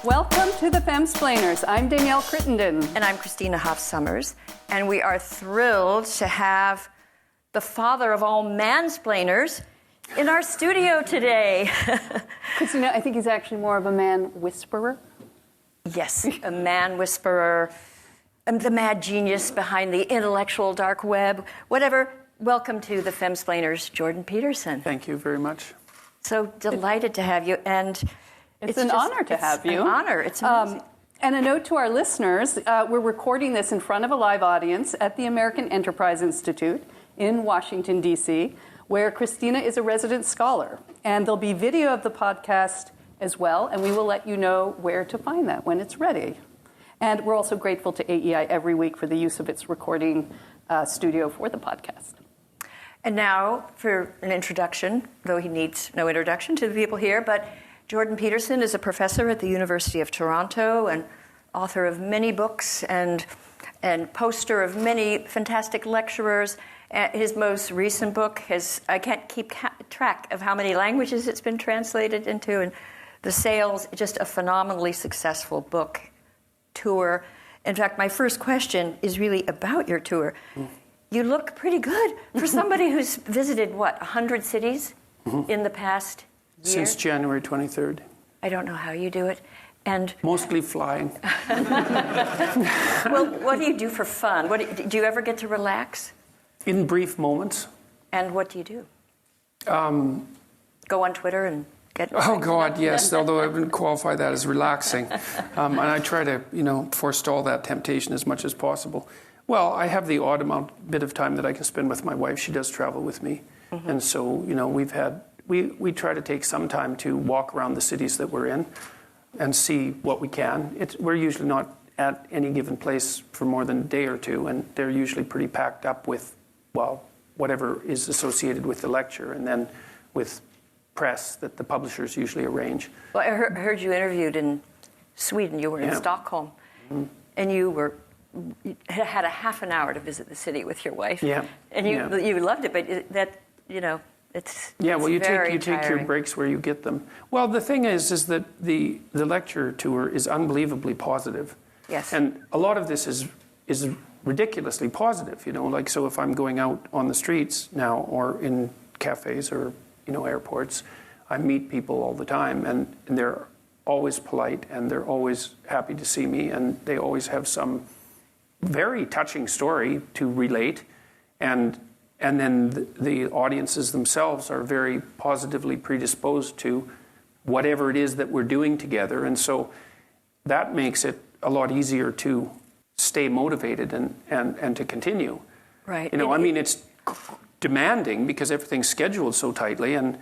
Welcome to the Femsplainers. I'm Danielle Crittenden. And I'm Christina Hoff-Summers. And we are thrilled to have the father of all mansplainers in our studio today. Christina, I think he's actually more of a man whisperer. Yes, a man whisperer, the mad genius behind the intellectual dark web, whatever. Welcome to the Femsplainers, Jordan Peterson. Thank you very much. So delighted to have you. And it's an honor to have you. It's an honor. It's amazing. And a note to our listeners, we're recording this in front of a live audience at the American Enterprise Institute in Washington, D.C., where Christina is a resident scholar. And there'll be video of the podcast as well, and we will let you know where to find that when it's ready. And we're also grateful to AEI every week for the use of its recording studio for the podcast. And now for an introduction, though he needs no introduction to the people here, but Jordan Peterson is a professor at the University of Toronto and author of many books and poster of many fantastic lecturers. His most recent book I can't keep track of how many languages it's been translated into, and the sales, just a phenomenally successful book tour. In fact, my first question is really about your tour. You look pretty good for somebody who's visited, 100 cities in the past year? Since January 23rd. I don't know how you do it. And mostly flying. Well, what do you do for fun? Do you ever get to relax? In brief moments. And what do you do? Go on Twitter and get... Oh, God, yes, although I wouldn't qualify that as relaxing. And I try to, forestall that temptation as much as possible. Well, I have the odd bit of time that I can spend with my wife. She does travel with me. And so, we try to take some time to walk around the cities that we're in and see what we can. We're usually not at any given place for more than a day or two, and they're usually pretty packed up with, whatever is associated with the lecture, and then with press that the publishers usually arrange. Well, I heard you interviewed in Sweden. You were in Stockholm, and you had a half an hour to visit the city with your wife. Yeah. And you loved it, but it's you take tiring. your breaks where you get them. Well, the thing is that the lecture tour is unbelievably positive. Yes. And a lot of this is ridiculously positive, so if I'm going out on the streets now or in cafes or, airports, I meet people all the time, and they're always polite, and they're always happy to see me, and they always have some very touching story to relate, and then the audiences themselves are very positively predisposed to whatever it is that we're doing together. And so that makes it a lot easier to stay motivated and to continue. Right. It's demanding because everything's scheduled so tightly, and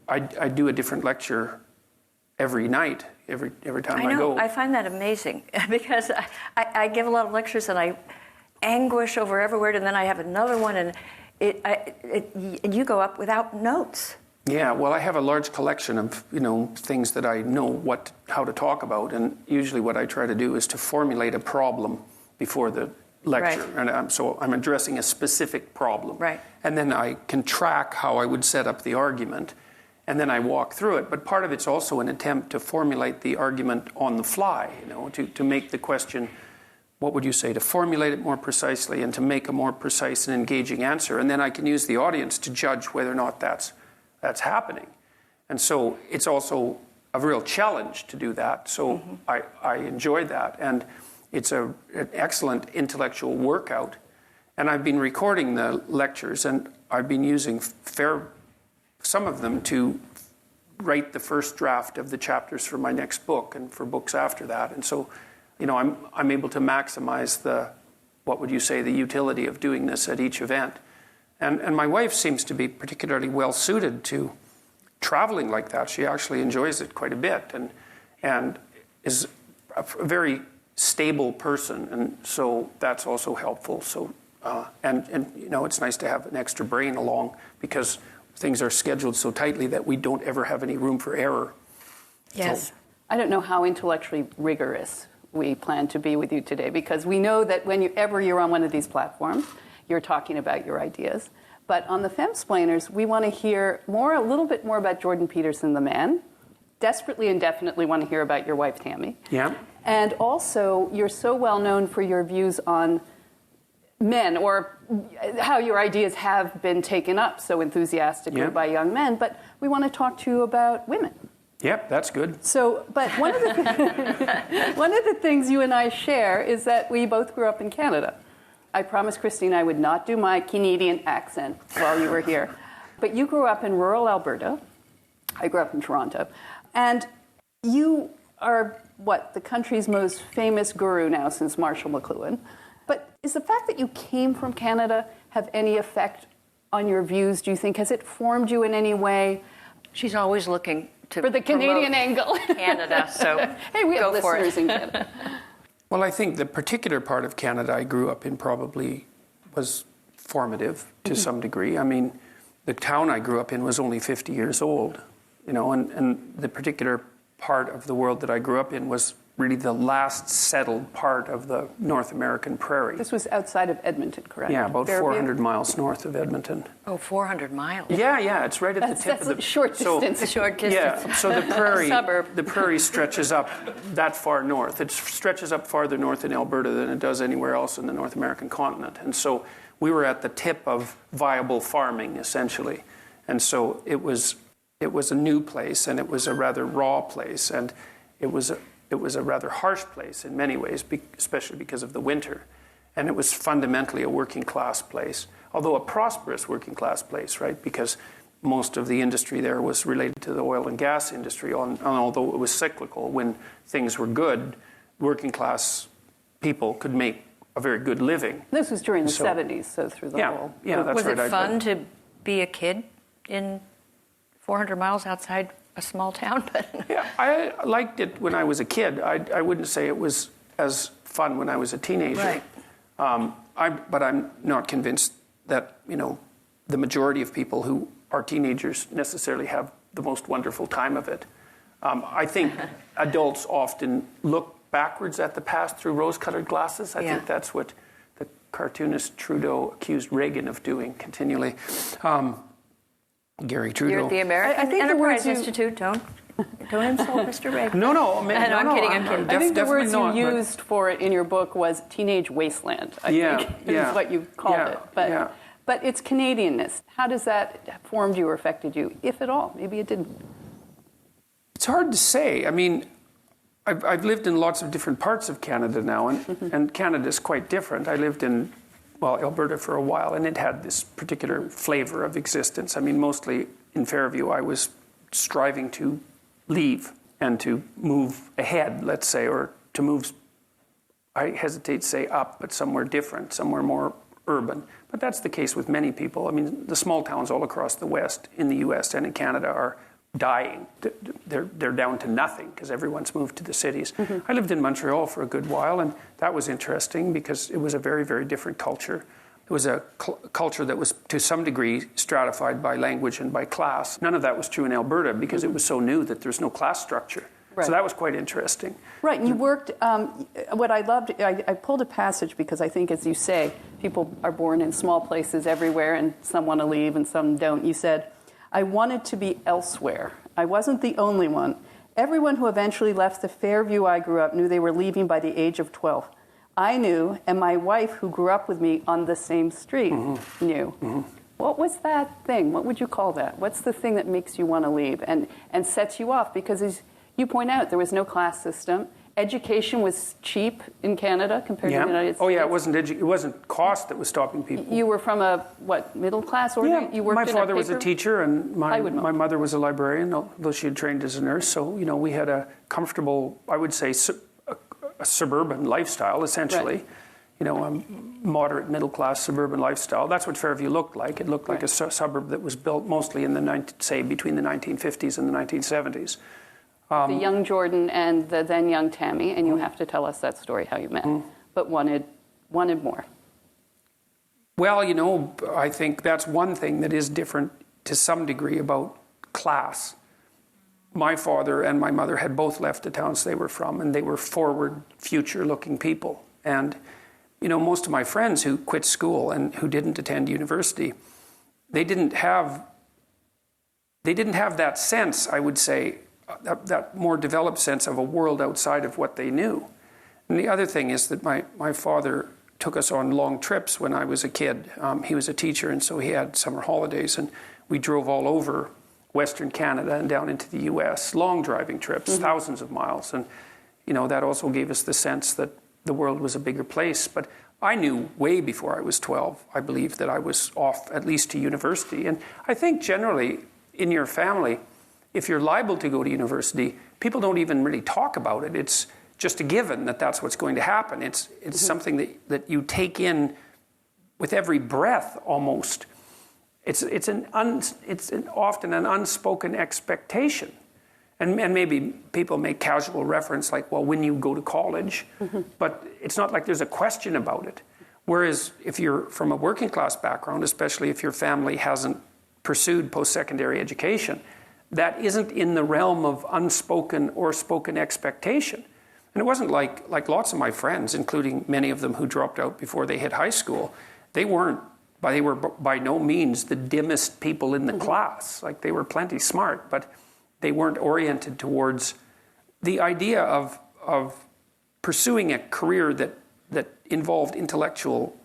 I do a different lecture every night, every time I go. I find that amazing because I give a lot of lectures and I anguish over every word, and then I have another one, and you go up without notes. Yeah, well, I have a large collection of things that I know how to talk about, and usually what I try to do is to formulate a problem before the lecture, right. And so I'm addressing a specific problem, right. And then I can track how I would set up the argument, and then I walk through it. But part of it's also an attempt to formulate the argument on the fly, to make the question, what would you say, to formulate it more precisely and to make a more precise and engaging answer. And then I can use the audience to judge whether or not that's happening. And so it's also a real challenge to do that. So I enjoy that. And it's an excellent intellectual workout. And I've been recording the lectures, and I've been using some of them to write the first draft of the chapters for my next book and for books after that. And so, I'm able to maximize the utility of doing this at each event. And my wife seems to be particularly well suited to traveling like that. She actually enjoys it quite a bit and is a very stable person, and so that's also helpful. So it's nice to have an extra brain along because things are scheduled so tightly that we don't ever have any room for error. Yes. So, I don't know how intellectually rigorous we plan to be with you today, because we know that whenever you're on one of these platforms, you're talking about your ideas. But on the Femsplainers, we want to hear a little bit more about Jordan Peterson, the man, desperately and definitely want to hear about your wife, Tammy. Yeah. And also, you're so well known for your views on men, or how your ideas have been taken up so enthusiastically by young men. But we want to talk to you about women. Yep, that's good. So, but one of the things you and I share is that we both grew up in Canada. I promised Christina I would not do my Canadian accent while you were here. But you grew up in rural Alberta. I grew up in Toronto. And you are, the country's most famous guru now since Marshall McLuhan. But is the fact that you came from Canada have any effect on your views, do you think? Has it formed you in any way? She's always looking for the Canadian angle. Canada, so hey, we have listeners in Canada. Well, I think the particular part of Canada I grew up in probably was formative to some degree. I mean, the town I grew up in was only 50 years old, and the particular part of the world that I grew up in was really the last settled part of the North American prairie. This was outside of Edmonton, correct? Yeah, about 400 miles north of Edmonton. Oh, 400 miles. Yeah, it's right at the tip of the... short distance. A short distance. Yeah, so the prairie, suburb. The prairie stretches up that far north. It stretches up farther north in Alberta than it does anywhere else in the North American continent. And so we were at the tip of viable farming, essentially. And so it was a new place, and it was a rather raw place, and it was a rather harsh place in many ways, especially because of the winter. And it was fundamentally a working class place, although a prosperous working class place, right? Because most of the industry there was related to the oil and gas industry, and although it was cyclical, when things were good, working class people could make a very good living. This was during the 70s, so through the whole... Yeah, that's right. Was it fun to be a kid in 400 miles outside a small town? Yeah, I liked it when I was a kid. I wouldn't say it was as fun when I was a teenager. Right. But I'm not convinced that, the majority of people who are teenagers necessarily have the most wonderful time of it. I think adults often look backwards at the past through rose-colored glasses. I think that's what the cartoonist Trudeau accused Reagan of doing continually. Gary Trudeau. You're at the American Enterprise Institute. Don't insult Mr. Reagan. No, I'm kidding. I think the words you used for it in your book was teenage wasteland, I think is what you called it. But it's Canadianness. How does that formed you or affected you, if at all? Maybe it didn't. It's hard to say. I mean, I've lived in lots of different parts of Canada now, and Canada's quite different. I lived in Alberta for a while, and it had this particular flavor of existence. I mean, mostly in Fairview, I was striving to leave and to move ahead, let's say, or to move, I hesitate to say up, but somewhere different, somewhere more urban. But that's the case with many people. I mean, the small towns all across the West, in the U.S. and in Canada, are dying. They're down to nothing because everyone's moved to the cities. I lived in Montreal for a good while, and that was interesting because it was a very, very different culture. It was a culture that was to some degree stratified by language and by class. None of that was true in Alberta because it was so new that there's no class structure. Right. So that was quite interesting. Right, and you worked, what I loved, I pulled a passage because I think, as you say, people are born in small places everywhere and some want to leave and some don't. You said, I wanted to be elsewhere. I wasn't the only one. Everyone who eventually left the Fairview I grew up knew they were leaving by the age of 12. I knew, and my wife, who grew up with me on the same street, knew. What was that thing? What would you call that? What's the thing that makes you want to leave and sets you off? Because as you point out, there was no class system. Education was cheap in Canada compared to the United States. Oh, yeah, it wasn't cost that was stopping people. You were from a, middle class? Or you worked my father was a teacher, and my mother was a librarian, although she had trained as a nurse. So, we had a comfortable, I would say, a suburban lifestyle, essentially. Right. A moderate middle-class suburban lifestyle. That's what Fairview looked like. It looked like a suburb that was built mostly in between the 1950s and the 1970s. The young Jordan and the then young Tammy, and you have to tell us that story, how you met, but wanted more. Well, I think that's one thing that is different to some degree about class. My father and my mother had both left the towns they were from, and they were forward, future-looking people. And, most of my friends who quit school and who didn't attend university, they didn't have that sense, I would say, that more developed sense of a world outside of what they knew. And the other thing is that my father took us on long trips when I was a kid. He was a teacher, and so he had summer holidays, and we drove all over Western Canada and down into the U.S., long driving trips, thousands of miles. And, that also gave us the sense that the world was a bigger place. But I knew way before I was 12, I believe, that I was off at least to university. And I think generally in your family, if you're liable to go to university, people don't even really talk about it. It's just a given that that's what's going to happen. It's something that you take in with every breath almost. It's often an unspoken expectation. And maybe people make casual reference like, well, when you go to college, but it's not like there's a question about it. Whereas if you're from a working class background, especially if your family hasn't pursued post-secondary education, that isn't in the realm of unspoken or spoken expectation. And it wasn't like lots of my friends, including many of them who dropped out before they hit high school, they were by no means the dimmest people in the class. Like, they were plenty smart, but they weren't oriented towards the idea of pursuing a career that involved intellectual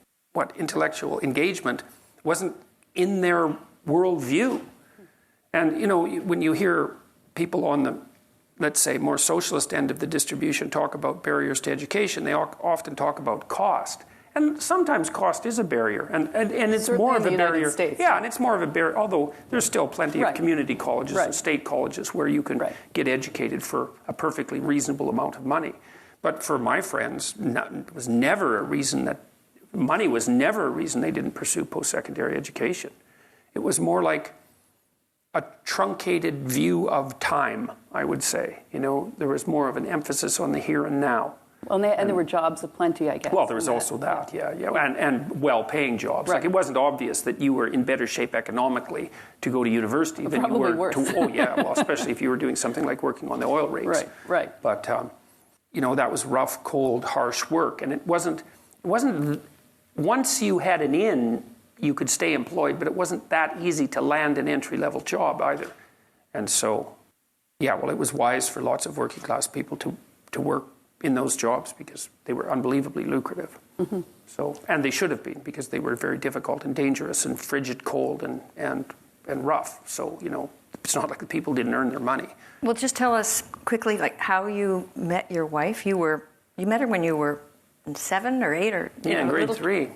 engagement wasn't in their worldview. And, when you hear people on the, let's say, more socialist end of the distribution talk about barriers to education, they often talk about cost. And sometimes cost is a barrier, and it's certainly more of a barrier. States. Yeah, and it's more of a barrier, although there's still plenty of community colleges and state colleges where you can get educated for a perfectly reasonable amount of money. But for my friends, it was never a reason that money was never a reason they didn't pursue post-secondary education. It was more like a truncated view of time, I would say. There was more of an emphasis on the here and now. Well, and there were jobs aplenty, I guess. Well, there was also that, and well-paying jobs. Like, it wasn't obvious that you were in better shape economically to go to university than you were worse. Especially if you were doing something like working on the oil rigs. Right. But that was rough, cold, harsh work, and it wasn't. Once you had an in, you could stay employed, but it wasn't that easy to land an entry-level job either. And so, it was wise for lots of working-class people to work in those jobs because they were unbelievably lucrative. So, and they should have been, because they were very difficult and dangerous and frigid, cold and rough. So, it's not like the people didn't earn their money. Well, just tell us quickly, like, how you met your wife. You met her when you were 7 or 8 or in grade 3.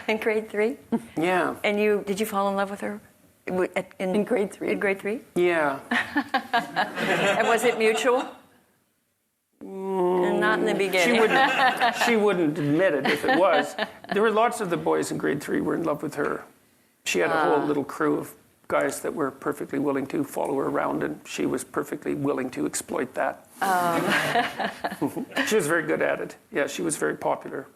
In grade 3? Yeah. And did you fall in love with her in grade 3? In grade 3? Yeah. And was it mutual? Not in the beginning. She wouldn't admit it if it was. There were lots of the boys in grade 3 were in love with her. She had a whole little crew of guys that were perfectly willing to follow her around, and she was perfectly willing to exploit that. She was very good at it. Yeah, she was very popular.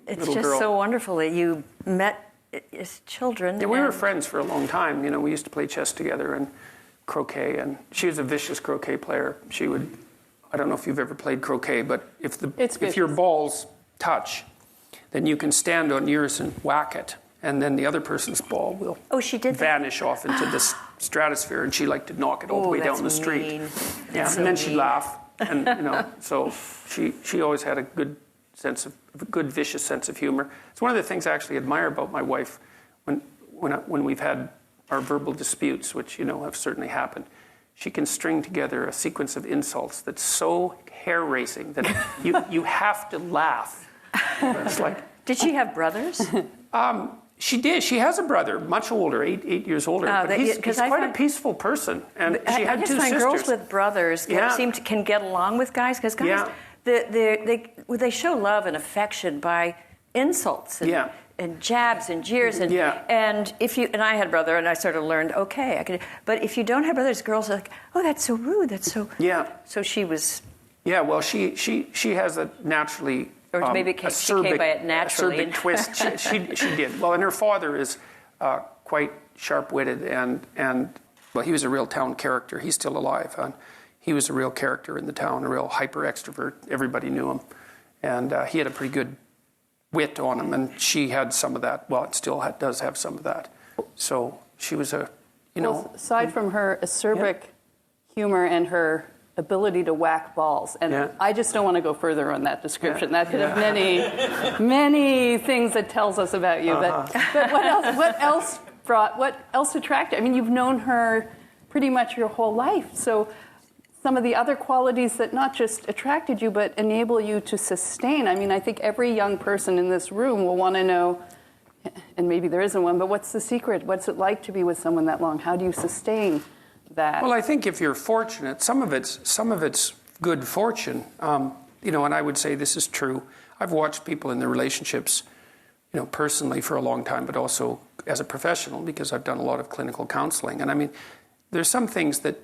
It's just girl. So wonderful that you met as children. Yeah, we were friends for a long time. We used to play chess together and croquet, and she was a vicious croquet player. She would... I don't know if you've ever played croquet, but if your balls touch, then you can stand on yours and whack it, and then the other person's ball will vanish off into the stratosphere, and she liked to knock it all the way down the street. And then she'd laugh, and so she always had a good vicious sense of humor. It's one of the things I actually admire about my wife when we've had our verbal disputes, which have certainly happened. She can string together a sequence of insults that's so hair-raising that you have to laugh. It's like, did she have brothers? She did. She has a brother, much older, 8 years older. But he's quite a peaceful person, and she had 2 sisters. Girls with brothers can get along with guys, because guys they show love and affection by insults. And jabs and jeers and I had a brother, and I sort of learned I could. But if you don't have brothers, girls are like, oh, that's so rude. That's so. Yeah. So she was. Yeah. Well, she has a naturally. Or maybe she came by it naturally. Acerbic twist. She did. Well, and her father is quite sharp-witted and he was a real town character. He's still alive. And he was a real character in the town, a real hyper extrovert. Everybody knew him, and he had a pretty good wit on him, and she had some of that. Well, it still does have some of that. So she was aside from her acerbic humor and her ability to whack balls. And I just don't want to go further on that description. That could have many things that tells us about you. But what else attracted? I mean, you've known her pretty much your whole life. So some of the other qualities that not just attracted you, but enable you to sustain. I mean, I think every young person in this room will want to know, and maybe there isn't one, but what's the secret? What's it like to be with someone that long? How do you sustain that? Well, I think if you're fortunate, some of it's good fortune. And I would say this is true. I've watched people in their relationships, personally for a long time, but also as a professional because I've done a lot of clinical counseling. And I mean, there's some things that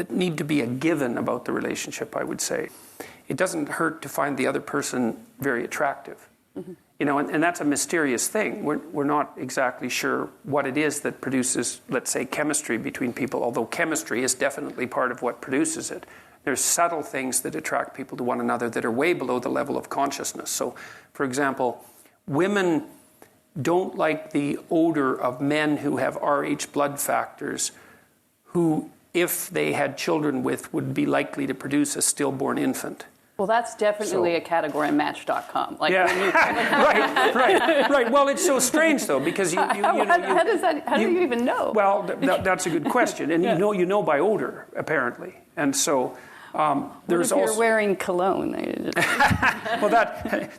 need to be a given about the relationship, I would say. It doesn't hurt to find the other person very attractive. Mm-hmm. And that's a mysterious thing. We're not exactly sure what it is that produces, let's say, chemistry between people, although chemistry is definitely part of what produces it. There's subtle things that attract people to one another that are way below the level of consciousness. So, for example, women don't like the odor of men who have Rh blood factors, who, if they had children with, would be likely to produce a stillborn infant. Well, that's definitely a category on Match.com. When you right. Well, it's so strange though because how do you even know? Well, that's a good question, and you know by odor apparently, and so there's what if also you're wearing cologne. Well,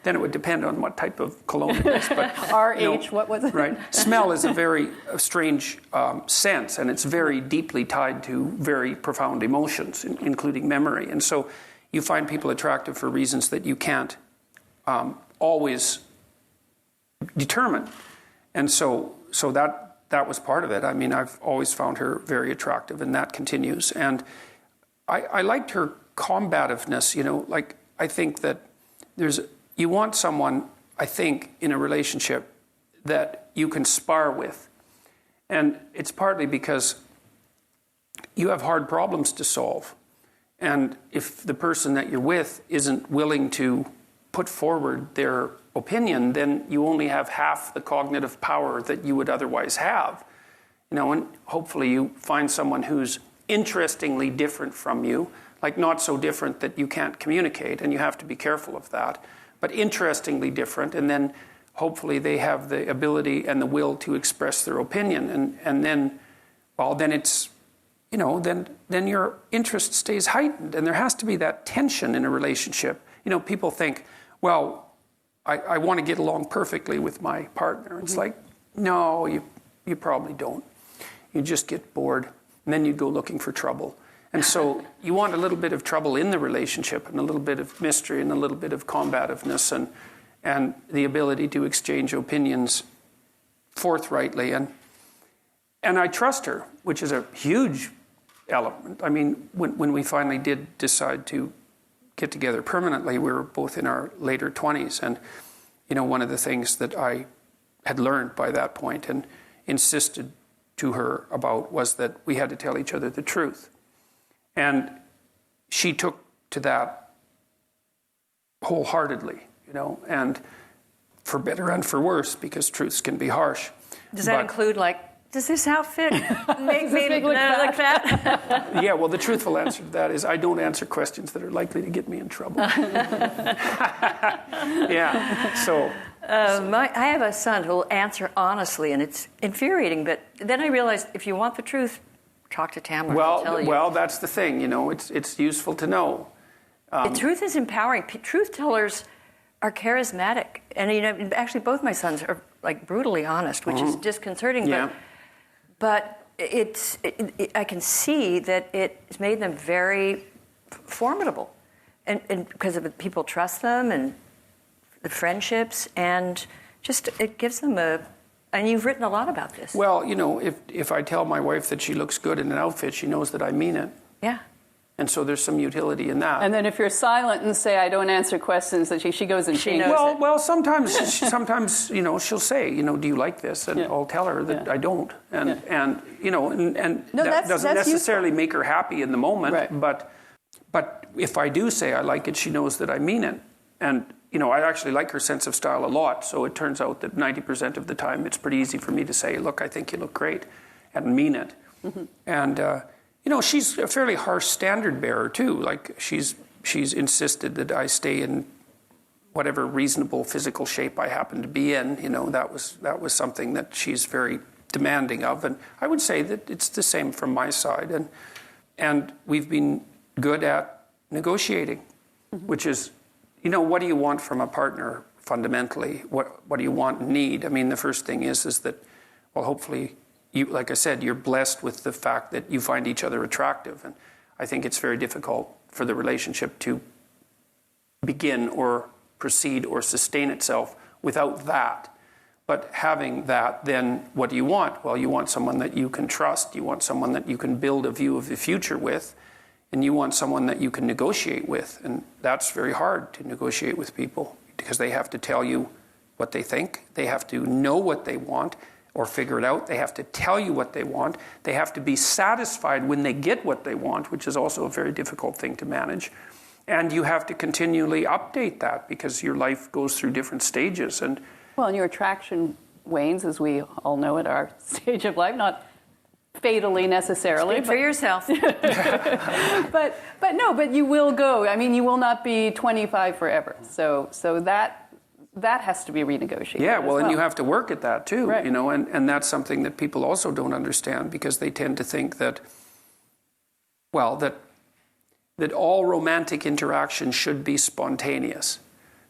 then it would depend on what type of cologne it is. But RH, what was it? Right. Smell is a very strange sense, and it's very deeply tied to very profound emotions, including memory, and so you find people attractive for reasons that you can't always determine. And so that was part of it. I mean, I've always found her very attractive, and that continues. And I liked her combativeness, I think that you want someone, I think, in a relationship that you can spar with. And it's partly because you have hard problems to solve. And if the person that you're with isn't willing to put forward their opinion, then you only have half the cognitive power that you would otherwise have. And hopefully you find someone who's interestingly different from you, like not so different that you can't communicate, and you have to be careful of that, but interestingly different, and then hopefully they have the ability and the will to express their opinion, and then it's then your interest stays heightened. And there has to be that tension in a relationship. People think, well, I want to get along perfectly with my partner. It's like, no, you probably don't. You just get bored, and then you go looking for trouble. And so you want a little bit of trouble in the relationship, and a little bit of mystery, and a little bit of combativeness, and the ability to exchange opinions forthrightly. And I trust her, which is a huge element. I mean, when we finally did decide to get together permanently, we were both in our later 20s. And, one of the things that I had learned by that point and insisted to her about was that we had to tell each other the truth. And she took to that wholeheartedly, and for better and for worse, because truths can be harsh. Does that include, does this outfit make me look fat? Yeah, well, the truthful answer to that is I don't answer questions that are likely to get me in trouble. Yeah, so... I have a son who will answer honestly, and it's infuriating, but then I realized if you want the truth, talk to Tamara. I'll tell you. Well, that's the thing, it's useful to know. The truth is empowering. Truth tellers are charismatic, and actually both my sons are brutally honest, which is disconcerting. Yeah. But I can see that it's made them very formidable, and because of people trust them and the friendships, and just it gives them and you've written a lot about this. Well, if I tell my wife that she looks good in an outfit, she knows that I mean it. Yeah. And so there's some utility in that. And then if you're silent and say, I don't answer questions, that she goes and changes it. Well, sometimes she'll say, do you like this? And I'll tell her that I don't. And that doesn't necessarily make her happy in the moment. Right. But if I do say I like it, she knows that I mean it. And, I actually like her sense of style a lot. So it turns out that 90% of the time it's pretty easy for me to say, look, I think you look great, and mean it. Mm-hmm. she's a fairly harsh standard bearer too. Like she's insisted that I stay in whatever reasonable physical shape I happen to be in. That was something that she's very demanding of, and I would say that it's the same from my side. And we've been good at negotiating, which is, what do you want from a partner fundamentally? What do you want and need? I mean, the first thing is that, well, hopefully, like I said, you're blessed with the fact that you find each other attractive. And I think it's very difficult for the relationship to begin or proceed or sustain itself without that. But having that, then what do you want? Well, you want someone that you can trust. You want someone that you can build a view of the future with. And you want someone that you can negotiate with. And that's very hard to negotiate with people because they have to tell you what they think. They have to know what they want or figure it out. They have to tell you what they want. They have to be satisfied when they get what they want, which is also a very difficult thing to manage. And you have to continually update that because your life goes through different stages. And your attraction wanes, as we all know at our stage of life, not fatally necessarily. Speak for yourself. but you will go. I mean, you will not be 25 forever. So that has to be renegotiated. Yeah, well, and you have to work at that too, right. And that's something that people also don't understand because they tend to think that all romantic interaction should be spontaneous.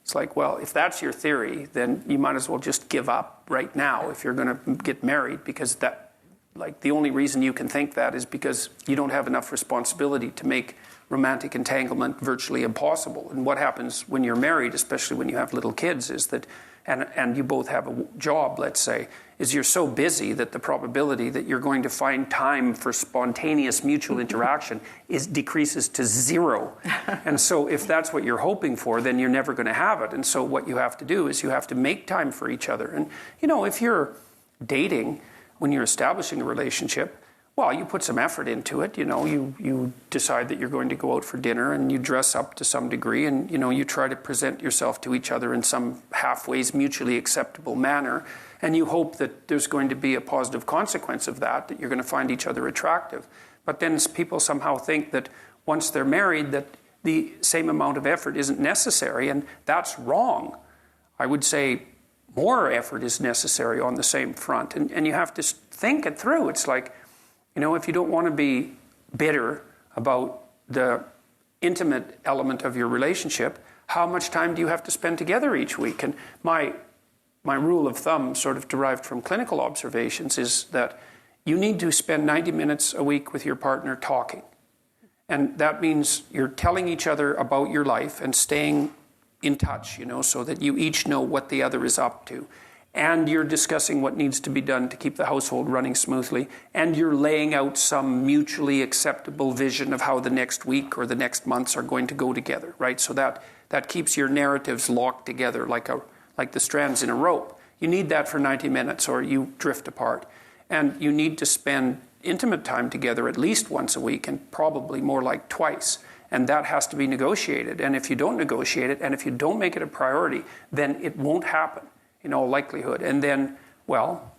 It's like, well, if that's your theory, then you might as well just give up right now if you're going to get married, because the only reason you can think that is because you don't have enough responsibility to make romantic entanglement virtually impossible. And what happens when you're married, especially when you have little kids, is that, and you both have a job, let's say, is you're so busy that the probability that you're going to find time for spontaneous mutual interaction decreases to zero. And so if that's what you're hoping for, then you're never going to have it. And so what you have to do is you have to make time for each other. And, if you're dating, when you're establishing a relationship, well, you put some effort into it. You decide that you're going to go out for dinner and you dress up to some degree and, you try to present yourself to each other in some halfway mutually acceptable manner. And you hope that there's going to be a positive consequence of that you're going to find each other attractive. But then people somehow think that once they're married that the same amount of effort isn't necessary, and that's wrong. I would say more effort is necessary on the same front. And you have to think it through. It's like, if you don't want to be bitter about the intimate element of your relationship, how much time do you have to spend together each week? And my rule of thumb, sort of derived from clinical observations, is that you need to spend 90 minutes a week with your partner talking. And that means you're telling each other about your life and staying in touch, so that you each know what the other is up to. And you're discussing what needs to be done to keep the household running smoothly. And you're laying out some mutually acceptable vision of how the next week or the next months are going to go together, right? So that keeps your narratives locked together like the strands in a rope. You need that for 90 minutes or you drift apart. And you need to spend intimate time together at least once a week and probably more like twice. And that has to be negotiated. And if you don't negotiate it and if you don't make it a priority, then it won't happen in all likelihood. And then, well,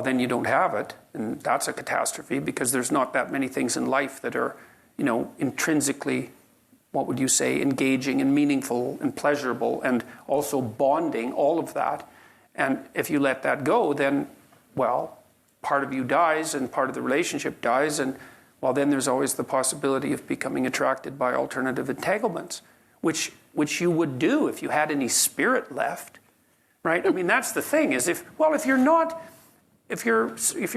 then you don't have it. And that's a catastrophe because there's not that many things in life that are, intrinsically, what would you say, engaging and meaningful and pleasurable and also bonding, all of that. And if you let that go, then, well, part of you dies and part of the relationship dies. And, well, then there's always the possibility of becoming attracted by alternative entanglements, which you would do if you had any spirit left. Right? I mean, that's the thing is if your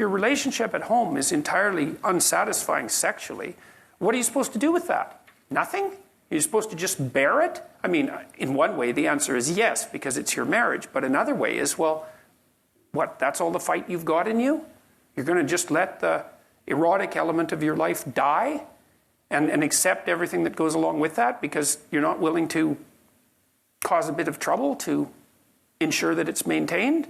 relationship at home is entirely unsatisfying sexually, what are you supposed to do with that? Nothing? You're supposed to just bear it? I mean, in one way, the answer is yes, because it's your marriage. But another way is, well, what, that's all the fight you've got in you? You're going to just let the erotic element of your life die and accept everything that goes along with that because you're not willing to cause a bit of trouble to ensure that it's maintained.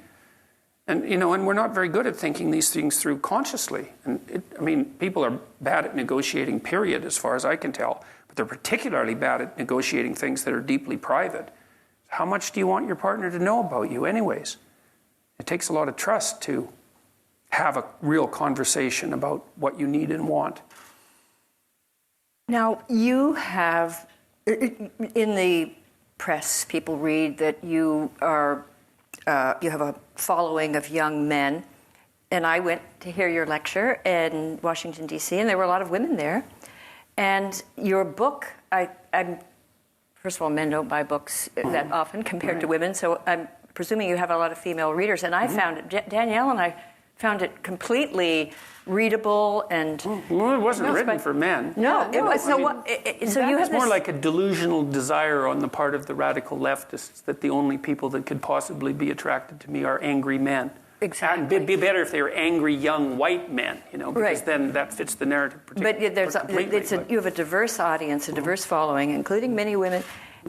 And, and we're not very good at thinking these things through consciously. And people are bad at negotiating, period, as far as I can tell. But they're particularly bad at negotiating things that are deeply private. How much do you want your partner to know about you anyways? It takes a lot of trust to have a real conversation about what you need and want. Now, you have, in the press, people read that you have a following of young men. And I went to hear your lecture in Washington, D.C., and there were a lot of women there. And your book, I'm first of all, men don't buy books that often compared to women, so I'm presuming you have a lot of female readers. And I found it, Danielle and I found it completely readable and... Well, it wasn't written for men. No, it was. So you have it's more like a delusional desire on the part of the radical leftists that the only people that could possibly be attracted to me are angry men. Exactly. And it'd be better if they were angry young white men, because then that fits the narrative completely. But you have a diverse audience, a diverse following, including many women.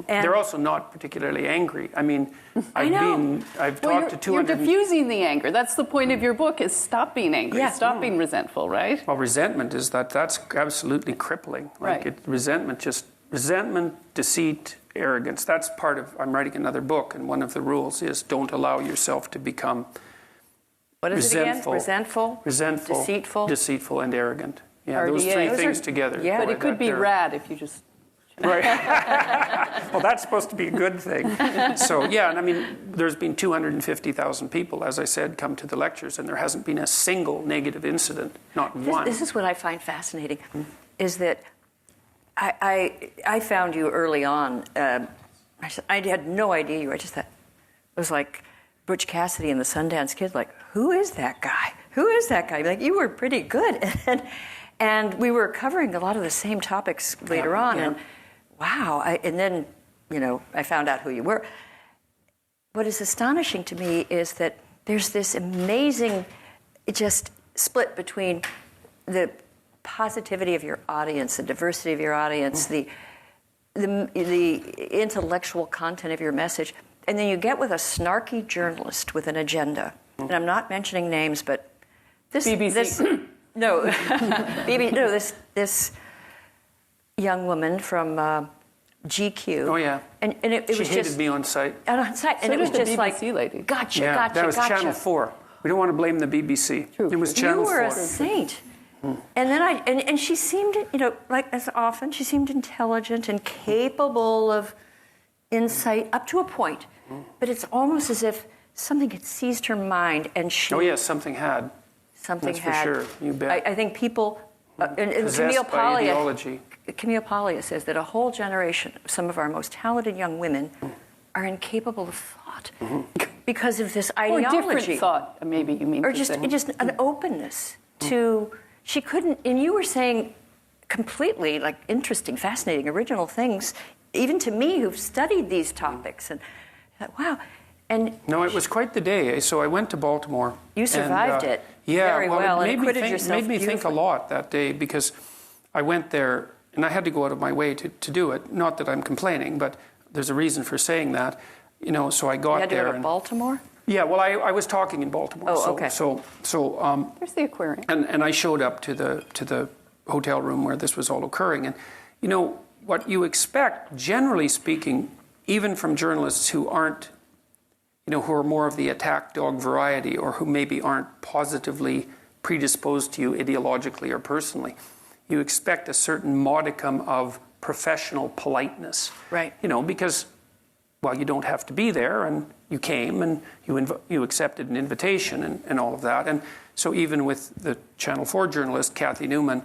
And they're also not particularly angry. I mean, I've talked to 200... You're diffusing the anger. That's the point of your book, is stop being angry, stop being resentful, right? Well, resentment is that's absolutely crippling. Resentment, deceit, arrogance. That's part of... I'm writing another book, and one of the rules is don't allow yourself to become... What is resentful, it again? Resentful, deceitful, and arrogant. Yeah, RDA. those three things together. Yeah, but it could be rad if you just... Right. Well, that's supposed to be a good thing. So, yeah, and I mean, there's been 250,000 people, as I said, come to the lectures, and there hasn't been a single negative incident, not one. This is what I find fascinating, is that I found you early on. I had no idea you were. I just thought, it was like Butch Cassidy and the Sundance Kid, like, who is that guy? Who is that guy? Like, you were pretty good. And we were covering a lot of the same topics later on. Yeah. And wow. And then, I found out who you were. What is astonishing to me is that there's this amazing just split between the positivity of your audience, the diversity of your audience, the intellectual content of your message, and then you get with a snarky journalist with an agenda. And I'm not mentioning names, but this this young woman from GQ. Oh yeah. And it was she hated just me on site. On site, and it was just BBC like lady. Gotcha. That was Channel 4. We don't want to blame the BBC. True. It was Channel 4. You were a saint. And then and she seemed, like as often, she seemed intelligent and capable of insight up to a point. But it's almost as if something had seized her mind, and she... Oh yes, something had. Something That's had. for sure. You bet. I think people... and Possessed by ideology. Camille Paglia says that a whole generation of some of our most talented young women are incapable of thought because of this ideology. Or different thought, maybe you mean or to just say. just an openness to... She couldn't... And you were saying completely, like, interesting, fascinating, original things, even to me who've studied these topics. And I thought, wow. And no, it was quite the day. So I went to Baltimore. You survived it very well and acquitted yourself It made me think a lot that day, because I went there and I had to go out of my way to do it. Not that I'm complaining, but there's a reason for saying that. So I got there. You had to go to Baltimore? Yeah, well, I was talking in Baltimore. Oh, okay. So There's the aquarium. And I showed up to the hotel room where this was all occurring. And, what you expect, generally speaking, even from journalists who aren't, who are more of the attack dog variety, or who maybe aren't positively predisposed to you ideologically or personally, you expect a certain modicum of professional politeness. Right. Because, well, you don't have to be there, and you came, and you accepted an invitation and all of that. And so even with the Channel 4 journalist, Kathy Newman,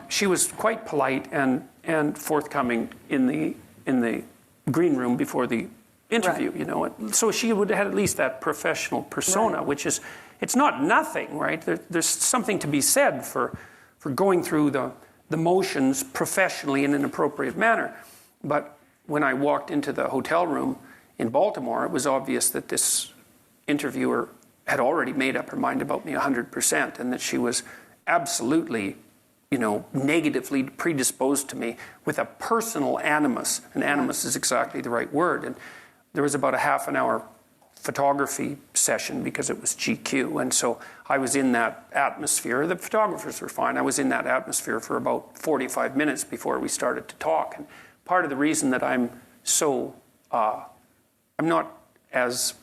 she was quite polite and forthcoming in the green room before the interview, So she would have had at least that professional persona, which is, it's not nothing, right? There's something to be said for going through the motions professionally in an appropriate manner. But when I walked into the hotel room in Baltimore, it was obvious that this interviewer had already made up her mind about me 100%, and that she was absolutely, negatively predisposed to me with a personal animus. And animus is exactly the right word. And there was about a half an hour photography session because it was GQ. And so I was in that atmosphere. The photographers were fine. I was in that atmosphere for about 45 minutes before we started to talk. And part of the reason that I'm so, I'm not as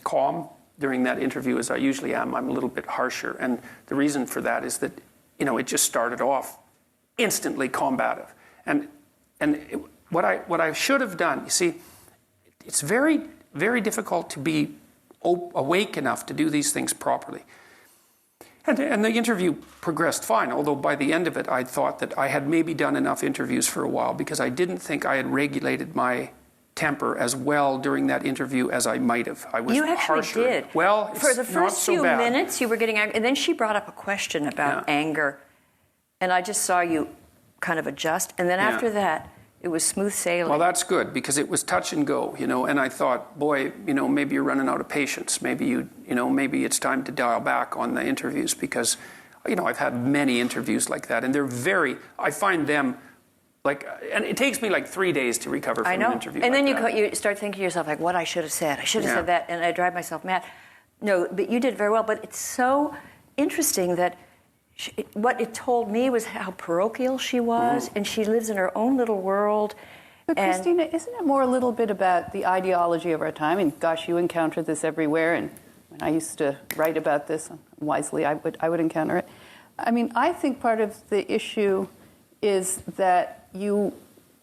calm during that interview as I usually am. I'm a little bit harsher. And the reason for that is that, it just started off instantly combative. What I should have done, you see, it's very, very difficult to be awake enough to do these things properly. And the interview progressed fine, although by the end of it, I thought that I had maybe done enough interviews for a while because I didn't think I had regulated my temper as well during that interview as I might have. I was You actually harsher. did. Well, it's for the not first so few bad. minutes, you were getting angry, and then she brought up a question about anger, and I just saw you kind of adjust, and then after that, it was smooth sailing. Well, that's good because it was touch and go, and I thought, boy, maybe you're running out of patience. Maybe maybe it's time to dial back on the interviews because, I've had many interviews like that, and I find them and it takes me like 3 days to recover from an interview. And like then that. you start thinking to yourself, like, what I should have said. I should have said that, and I drive myself mad. No, but you did very well. But it's so interesting that what it told me was how parochial she was, and she lives in her own little world. But Christina, isn't it more a little bit about the ideology of our time? And gosh, you encounter this everywhere. And when I used to write about this, wisely, I would encounter it. I mean, I think part of the issue is that you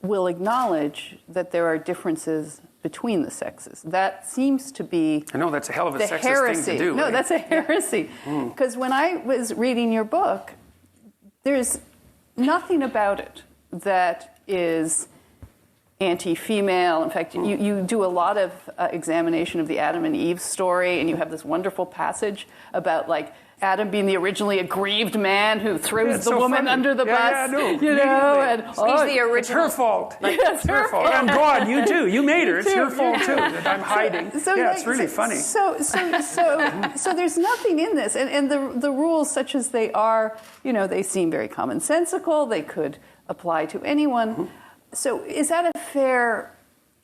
will acknowledge that there are differences between the sexes. That seems to be I know that's a hell of a sexist heresy. thing to do. No, right? that's a heresy. Because when I was reading your book, there's nothing about it that is anti-female. In fact, you do a lot of examination of the Adam and Eve story, and you have this wonderful passage about Adam being the originally aggrieved man who throws the woman under the bus. Yeah, no. And He's the original. It's her fault. Yes, It's her fault. And God, you too. You made her. It's your fault too that I'm hiding. It's really funny. So there's nothing in this, and the rules, such as they are, they seem very commonsensical. They could apply to anyone. So is that a fair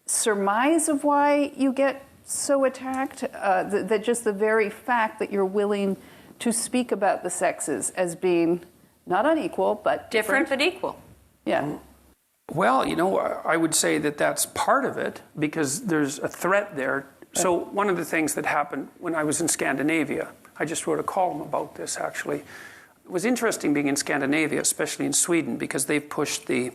surmise of why you get so attacked? That just the very fact that you're willing to speak about the sexes as being not unequal, but different but equal. Yeah. Well, I would say that that's part of it because there's a threat there. So one of the things that happened when I was in Scandinavia, I just wrote a column about this actually. It was interesting being in Scandinavia, especially in Sweden, because they've pushed the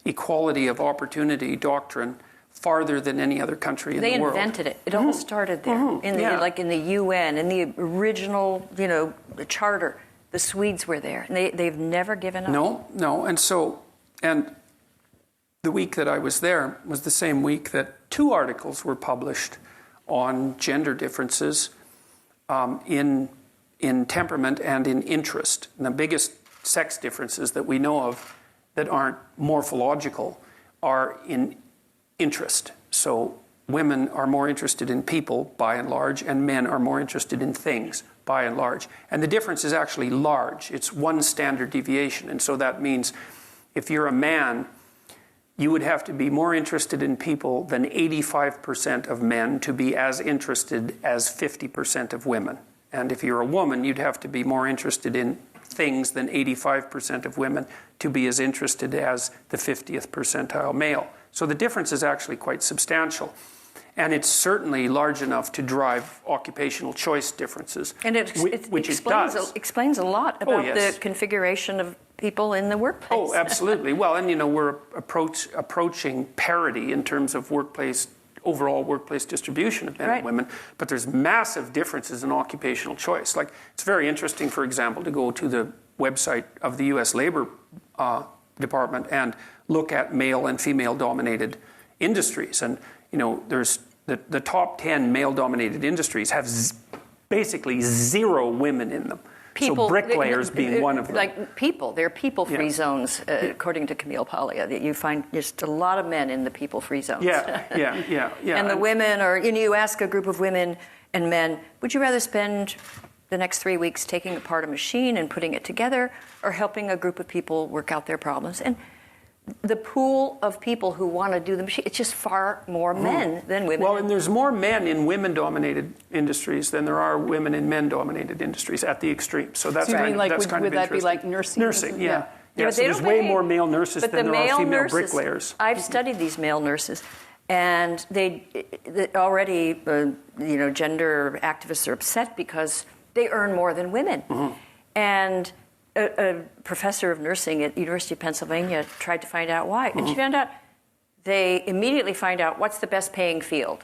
equality of opportunity doctrine farther than any other country in the world. They invented it. It all started there, in the UN, in the original, the charter. The Swedes were there, and they've never given up. No, and the week that I was there was the same week that 2 articles were published on gender differences in temperament and in interest. And the biggest sex differences that we know of that aren't morphological are in interest. So women are more interested in people, by and large, and men are more interested in things, by and large. And the difference is actually large. It's 1 standard deviation. And so that means if you're a man, you would have to be more interested in people than 85% of men to be as interested as 50% of women. And if you're a woman, you'd have to be more interested in things than 85% of women to be as interested as the 50th percentile male. So the difference is actually quite substantial. And it's certainly large enough to drive occupational choice differences, And it explains a lot about the configuration of people in the workplace. Oh, absolutely. Well, and we're approaching parity in terms of overall workplace distribution of men and women, but there's massive differences in occupational choice. Like, it's very interesting, for example, to go to the website of the U.S. Labor Department and look at male and female-dominated industries. And, there's the top 10 male-dominated industries have basically 0 women in them. So bricklayers being one of them. They're people-free zones, according to Camille Paglia, that you find just a lot of men in the people-free zones. Yeah. And the women you ask a group of women and men, would you rather spend the next 3 weeks taking apart a machine and putting it together, or helping a group of people work out their problems? And the pool of people who want to do the machine, it's just far more men than women. Well, and there's more men in women-dominated industries than there are women in men-dominated industries at the extreme. So that's kind of interesting. Would that be like nursing? Nursing, yeah. Yeah, so there's way more male nurses than there are female bricklayers. I've studied these male nurses, and they already, gender activists are upset because they earn more than women. And a professor of nursing at the University of Pennsylvania tried to find out why. And she found out they immediately find out what's the best paying field,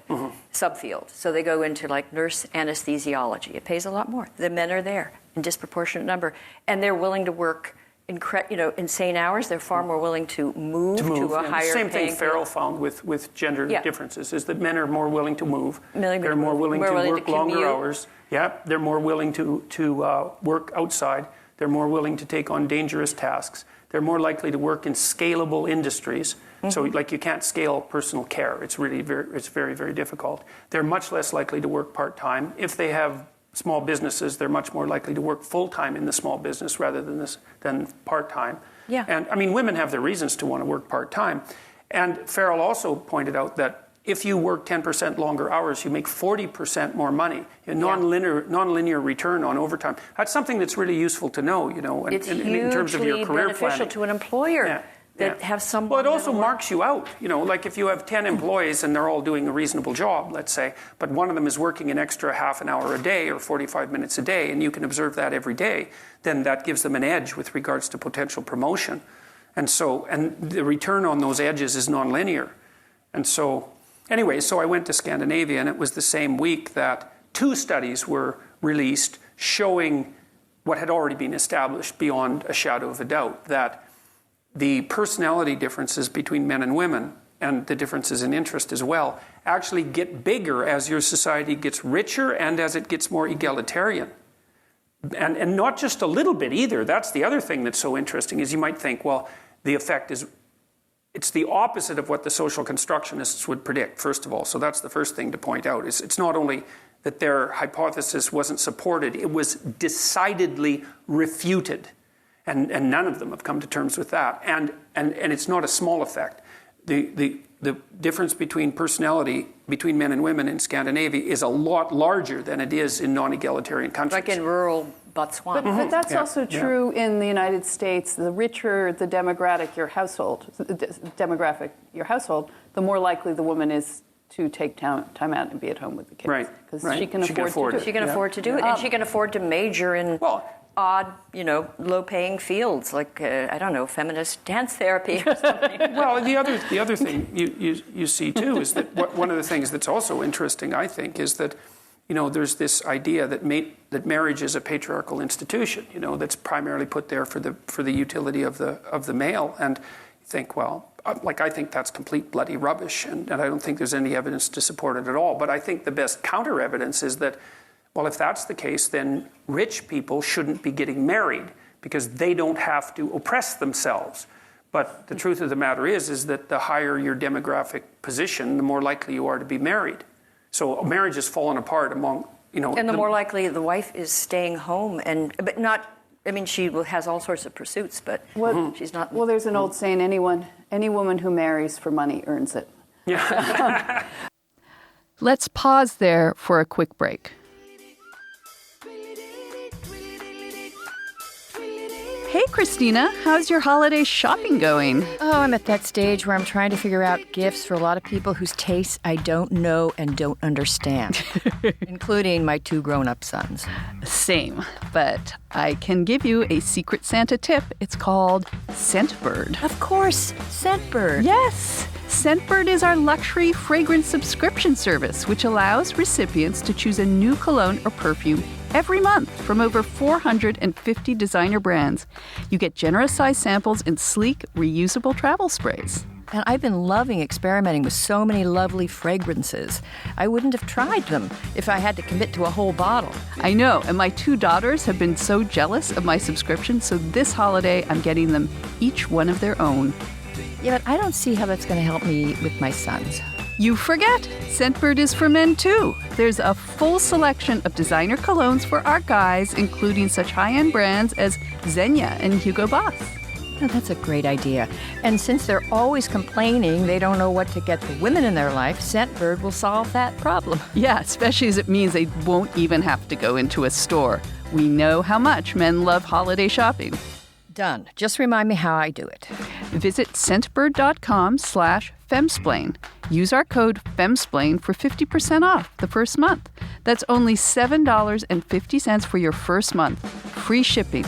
subfield. So they go into like nurse anesthesiology. It pays a lot more. The men are there in disproportionate number. And they're willing to work insane hours. They're far more willing to move to a higher Same thing paying Farrell field. found with gender differences, is that men are more willing to move. They're more willing to willing work to longer commute. hours. Yeah, they're more willing to work outside. They're more willing to take on dangerous tasks. They're more likely to work in scalable industries. So like you can't scale personal care. It's really very, very difficult. They're much less likely to work part-time. If they have small businesses, they're much more likely to work full-time in the small business rather than part-time. Yeah. And I mean, women have their reasons to want to work part-time. And Farrell also pointed out that if you work 10% longer hours, you make 40% more money. A non-linear return on overtime. That's something that's really useful to know, It's in terms of your hugely career beneficial planning. to an employer that have someone. Well, it also marks you out. Like if you have 10 employees and they're all doing a reasonable job, let's say, but one of them is working an extra half an hour a day or 45 minutes a day, and you can observe that every day, then that gives them an edge with regards to potential promotion. And the return on those edges is nonlinear. And so, anyway, so I went to Scandinavia, and it was the same week that 2 studies were released showing what had already been established beyond a shadow of a doubt, that the personality differences between men and women, and the differences in interest as well, actually get bigger as your society gets richer and as it gets more egalitarian. And not just a little bit either. That's the other thing that's so interesting, is you might think, well, the effect is, it's the opposite of what the social constructionists would predict, first of all. So that's the first thing to point out. It's not only that their hypothesis wasn't supported, it was decidedly refuted. And none of them have come to terms with that. And it's not a small effect. The difference between personality between men and women in Scandinavia is a lot larger than it is in non-egalitarian countries. Like in rural Botswana. But that's also true in the United States. The richer the demographic your household, the more likely the woman is to take time out and be at home with the kids. Right. Because she can afford to do it. She can afford to do it, and she can afford to major in odd, low-paying fields like feminist dance therapy or something. Well, the other thing you see too is that one of the things that's also interesting, I think, is that there's this idea that marriage is a patriarchal institution, that's primarily put there for the utility of the male, and you think, well, I think that's complete bloody rubbish, and I don't think there's any evidence to support it at all. But I think the best counter evidence is that, well, if that's the case, then rich people shouldn't be getting married because they don't have to oppress themselves. But the truth of the matter is that the higher your demographic position, the more likely you are to be married. So marriage has fallen apart among, And the more likely the wife is staying home, but not. I mean, she has all sorts of pursuits, but she's not. Well, there's an old saying: any woman who marries for money earns it. Yeah. Let's pause there for a quick break. Hey, Christina, how's your holiday shopping going? Oh, I'm at that stage where I'm trying to figure out gifts for a lot of people whose tastes I don't know and don't understand, including my 2 grown-up sons. Same, but I can give you a Secret Santa tip. It's called Scentbird. Of course, Scentbird. Yes! Scentbird is our luxury fragrance subscription service, which allows recipients to choose a new cologne or perfume every month from over 450 designer brands. You get generous-sized samples in sleek, reusable travel sprays. And I've been loving experimenting with so many lovely fragrances. I wouldn't have tried them if I had to commit to a whole bottle. I know, and my 2 daughters have been so jealous of my subscription, so this holiday I'm getting them each one of their own. Yeah, but I don't see how that's going to help me with my sons. You forget, Scentbird is for men too. There's a full selection of designer colognes for our guys, including such high-end brands as Xenia and Hugo Boss. Oh, that's a great idea. And since they're always complaining they don't know what to get the women in their life, Scentbird will solve that problem. Yeah, especially as it means they won't even have to go into a store. We know how much men love holiday shopping. Done. Just remind me how I do it. Visit scentbird.com/femsplain. Use our code FEMSPLAIN for 50% off the first month. That's only $7.50 for your first month. Free shipping.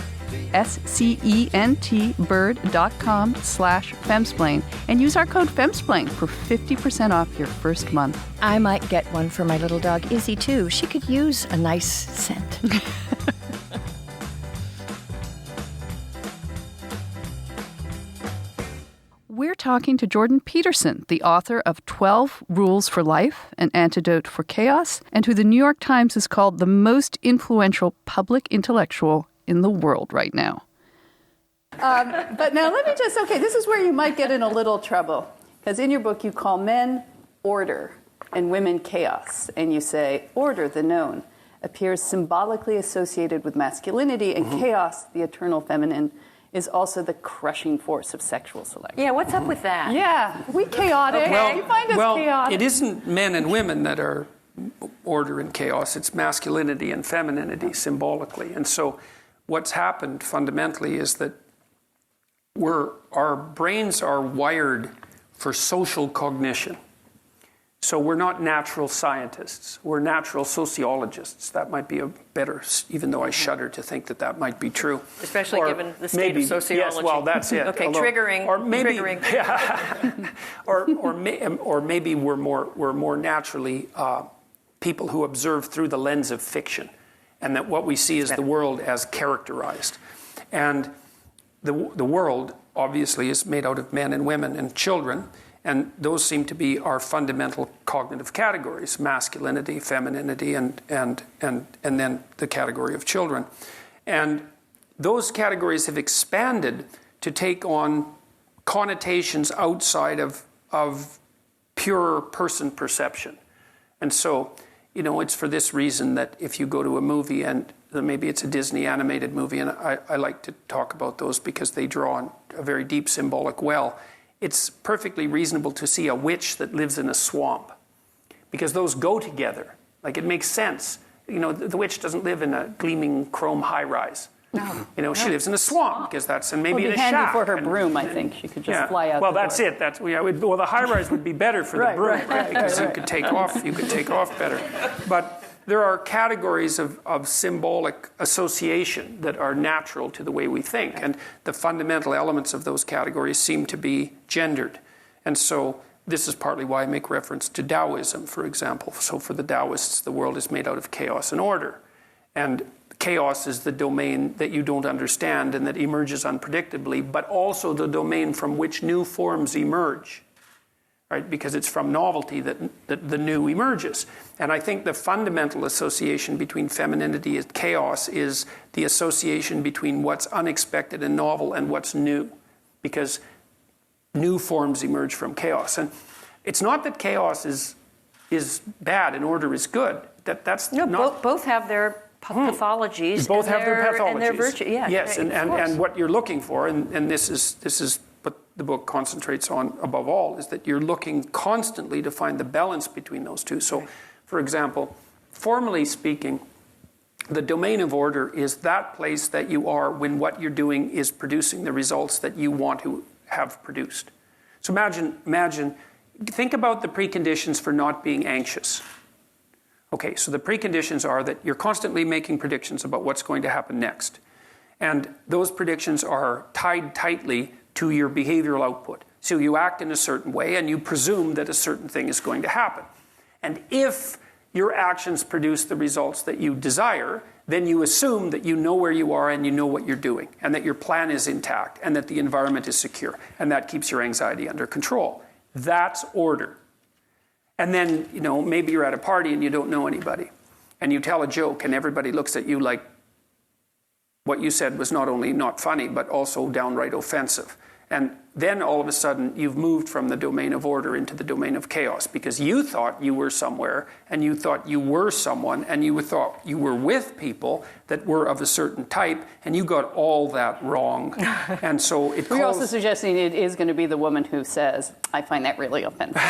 scentbird.com/femsplain and use our code FEMSPLAIN for 50% off your first month. I might get one for my little dog, Izzy, too. She could use a nice scent. We're talking to Jordan Peterson, the author of 12 Rules for Life, An Antidote for Chaos, and who the New York Times has called the most influential public intellectual in the world right now. But now let me this is where you might get in a little trouble. Because in your book you call men order and women chaos. And you say order, the known, appears symbolically associated with masculinity, and chaos, the eternal feminine, is also the crushing force of sexual selection. Yeah, what's up with that? Yeah, we chaotic. Well, you find us chaotic. It isn't men and women that are order and chaos. It's masculinity and femininity symbolically. And so what's happened fundamentally is that our brains are wired for social cognition. So we're not natural scientists. We're natural sociologists. That might be a better, even though I shudder to think that might be true. Especially given the state of sociology. Yes, well, that's it. Okay, triggering. Or maybe, triggering. Yeah, or maybe we're more naturally people who observe through the lens of fiction, and that what we see is the world as characterized. And the world, obviously, is made out of men and women and children. And those seem to be our fundamental cognitive categories: masculinity, femininity, and then the category of children. And those categories have expanded to take on connotations outside of pure person perception. And so, it's for this reason that if you go to a movie, and maybe it's a Disney animated movie, and I like to talk about those because they draw on a very deep symbolic well. It's perfectly reasonable to see a witch that lives in a swamp, because those go together. Like, it makes sense. The witch doesn't live in a gleaming chrome high-rise. No. She lives in a swamp, because that's, and maybe in a shack. It would be handy for her broom, I think. She could just fly out. Well, the that's door. it. Well, the high-rise would be better for the broom, right? Because you could take off. You could take off better. But there are categories of symbolic association that are natural to the way we think. And the fundamental elements of those categories seem to be gendered. And so this is partly why I make reference to Taoism, for example. So for the Taoists, the world is made out of chaos and order. And chaos is the domain that you don't understand and that emerges unpredictably, but also the domain from which new forms emerge. Right? Because it's from novelty that the new emerges. And I think the fundamental association between femininity and chaos is the association between what's unexpected and novel and what's new. Because new forms emerge from chaos. And it's not that chaos is bad and order is good. That's not. Both have their pathologies. Both have their pathologies. And their virtue. Yeah, yes, and what you're looking for, and this is what the book concentrates on above all, is that you're looking constantly to find the balance between those two. So, for example, formally speaking, the domain of order is that place that you are when what you're doing is producing the results that you want to have produced. So imagine, think about the preconditions for not being anxious. Okay, so the preconditions are that you're constantly making predictions about what's going to happen next. And those predictions are tied tightly to your behavioral output. So you act in a certain way and you presume that a certain thing is going to happen. And if your actions produce the results that you desire, then you assume that you know where you are and you know what you're doing, and that your plan is intact, and that the environment is secure, and that keeps your anxiety under control. That's order. And then, maybe you're at a party and you don't know anybody, and you tell a joke and everybody looks at you like what you said was not only not funny, but also downright offensive. And then all of a sudden you've moved from the domain of order into the domain of chaos, because you thought you were somewhere, and you thought you were someone, and you thought you were with people that were of a certain type, and you got all that wrong. And so We're also suggesting it is going to be the woman who says, I find that really offensive.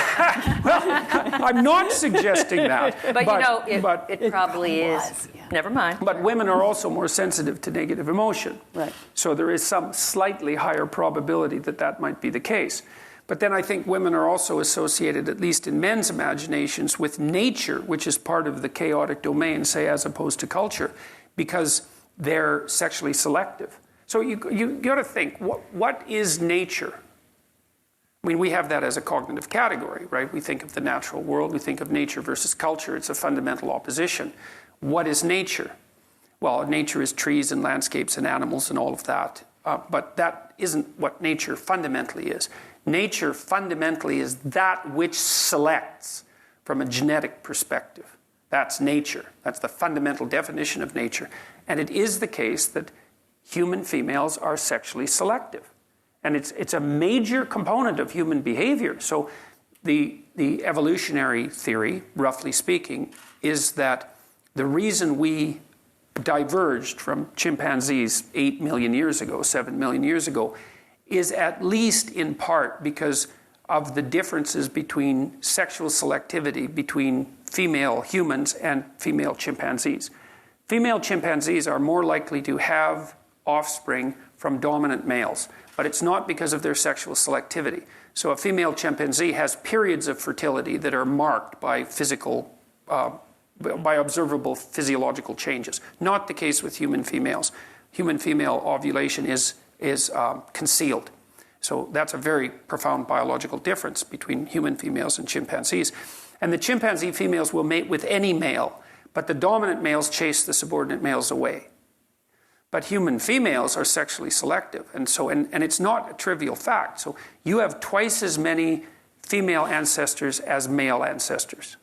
Well, I'm not suggesting that. But it probably is. Yeah. Never mind. But women are also more sensitive to negative emotion. Right. So there is some slightly higher probability that might be the case. But then I think women are also associated, at least in men's imaginations, with nature, which is part of the chaotic domain, say, as opposed to culture, because they're sexually selective. So you got to think, what is nature? I mean, we have that as a cognitive category, right? We think of the natural world, we think of nature versus culture. It's a fundamental opposition. What is nature? Well, nature is trees and landscapes and animals and all of that. But that isn't what nature fundamentally is. Nature fundamentally is that which selects from a genetic perspective. That's nature. That's the fundamental definition of nature. And it is the case that human females are sexually selective. And it's a major component of human behavior. So the evolutionary theory, roughly speaking, is that the reason we diverged from chimpanzees 8 million years ago, 7 million years ago, is at least in part because of the differences between sexual selectivity between female humans and female chimpanzees. Female chimpanzees are more likely to have offspring from dominant males, but it's not because of their sexual selectivity. So a female chimpanzee has periods of fertility that are marked by by observable physiological changes. Not the case with human females. Human female ovulation is concealed. So that's a very profound biological difference between human females and chimpanzees. And the chimpanzee females will mate with any male, but the dominant males chase the subordinate males away. But human females are sexually selective, and it's not a trivial fact. So you have twice as many female ancestors as male ancestors.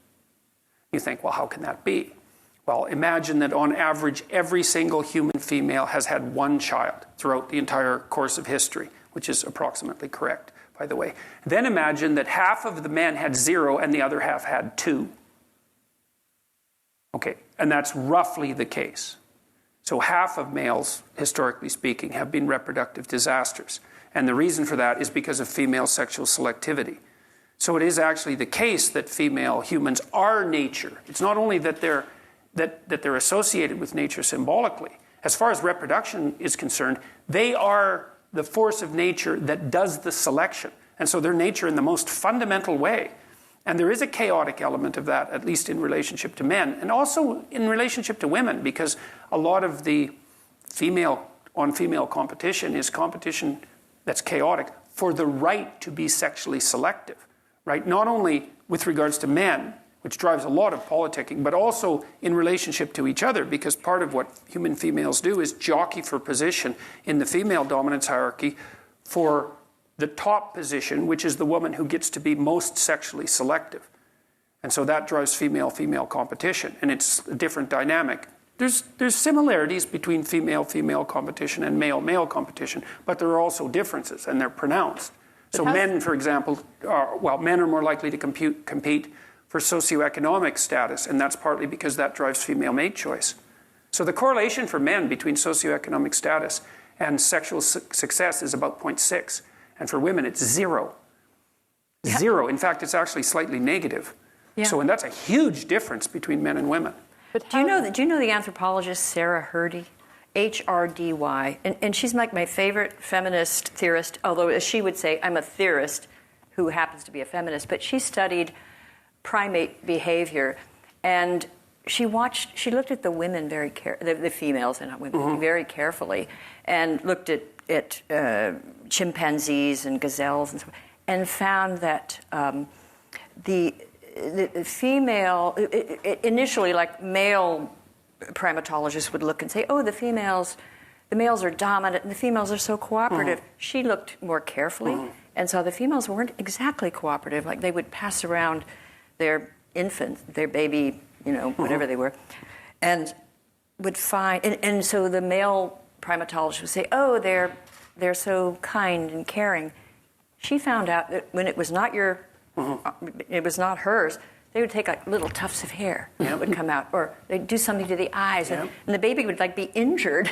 You think, well, how can that be? Well, imagine that on average, every single human female has had one child throughout the entire course of history, which is approximately correct, by the way. Then imagine that half of the men had 0 and the other half had 2. Okay, and that's roughly the case. So half of males, historically speaking, have been reproductive disasters. And the reason for that is because of female sexual selectivity. So it is actually the case that female humans are nature. It's not only that they're associated with nature symbolically. As far as reproduction is concerned, they are the force of nature that does the selection. And so they're nature in the most fundamental way. And there is a chaotic element of that, at least in relationship to men, and also in relationship to women, because a lot of the female-on-female competition is competition that's chaotic for the right to be sexually selective, right? Not only with regards to men, which drives a lot of politicking, but also in relationship to each other, because part of what human females do is jockey for position in the female dominance hierarchy for the top position, which is the woman who gets to be most sexually selective. And so that drives female-female competition, and it's a different dynamic. There's similarities between female-female competition and male-male competition, but there are also differences, and they're pronounced. So men, for example, men are more likely to compete for socioeconomic status, and that's partly because that drives female mate choice. So the correlation for men between socioeconomic status and sexual success is about 0.6. And for women, it's 0. Yeah. 0. In fact, it's actually slightly negative. Yeah. So, and that's a huge difference between men and women. But do you know the anthropologist Sarah Hrdy? Hrdy. And she's like my favorite feminist theorist, although as she would say, I'm a theorist who happens to be a feminist. But she studied primate behavior, and she looked at the women the females and not women, very carefully, and looked at chimpanzees and gazelles and found that the female, initially, like male primatologists would look and say, oh, the males are dominant and the females are so cooperative. She looked more carefully and saw the females weren't exactly cooperative. Like they would pass around their infant, their baby, whatever they were, and would find, and so the male primatologists would say, oh, they're so kind and caring. She found out that when it was not it was not hers, they would take like little tufts of hair that would come out, or they'd do something to the eyes, and the baby would like be injured.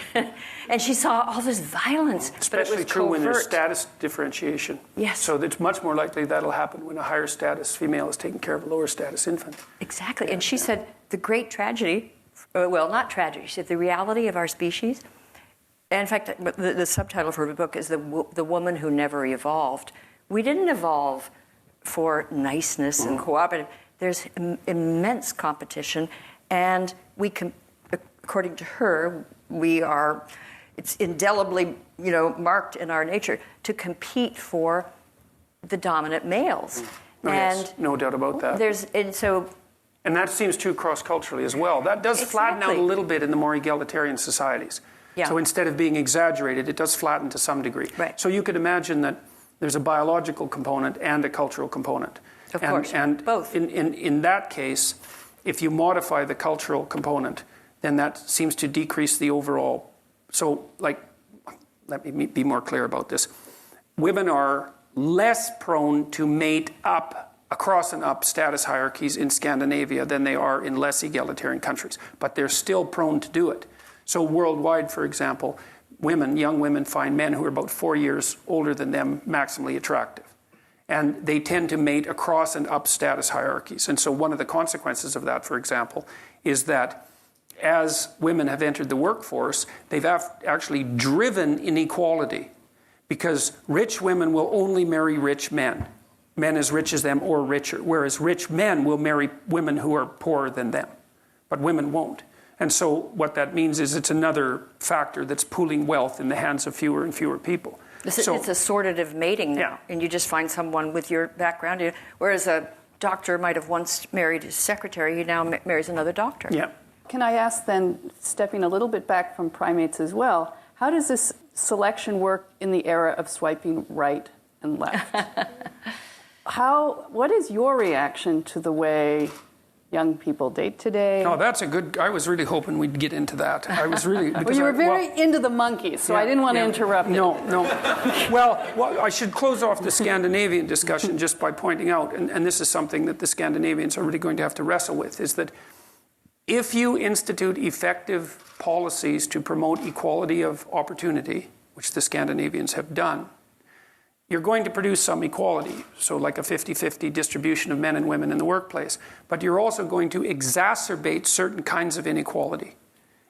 And she saw all this violence. Especially but it was true covert. when there's status differentiation. Yes. So it's much more likely that'll happen when a higher status female is taking care of a lower status infant. Exactly. Yeah, and she said the great tragedy, not tragedy, she said the reality of our species. And in fact, the subtitle for her book is The Woman Who Never Evolved. We didn't evolve for niceness and cooperative. There's immense competition, and according to her, we are, it's indelibly, marked in our nature to compete for the dominant males. Yes, no doubt about that. And that seems true cross-culturally as well. That does flatten out a little bit in the more egalitarian societies. Yeah. So instead of being exaggerated, it does flatten to some degree. Right. So you could imagine that there's a biological component and a cultural component. Of course, and both. In that case, if you modify the cultural component, then that seems to decrease the overall. So, let me be more clear about this. Women are less prone to mate up across and up status hierarchies in Scandinavia than they are in less egalitarian countries, but they're still prone to do it. So worldwide, for example, young women find men who are about 4 years older than them maximally attractive. And they tend to mate across and up status hierarchies. And so one of the consequences of that, for example, is that as women have entered the workforce, they've actually driven inequality, because rich women will only marry rich men as rich as them or richer, whereas rich men will marry women who are poorer than them, but women won't. And so what that means is it's another factor that's pooling wealth in the hands of fewer and fewer people. It's a sortative mating now, and you just find someone with your background. Whereas a doctor might have once married his secretary, he now marries another doctor. Yeah. Can I ask then, stepping a little bit back from primates as well, how does this selection work in the era of swiping right and left? What is your reaction to the way young people date today? Oh, that's a good. I was really hoping we'd get into that. I was really. Well, you were very into the monkeys, so I didn't want to interrupt you. No. Well, I should close off the Scandinavian discussion just by pointing out, and this is something that the Scandinavians are really going to have to wrestle with, is that if you institute effective policies to promote equality of opportunity, which the Scandinavians have done, you're going to produce some equality, so like a 50-50 distribution of men and women in the workplace. But you're also going to exacerbate certain kinds of inequality.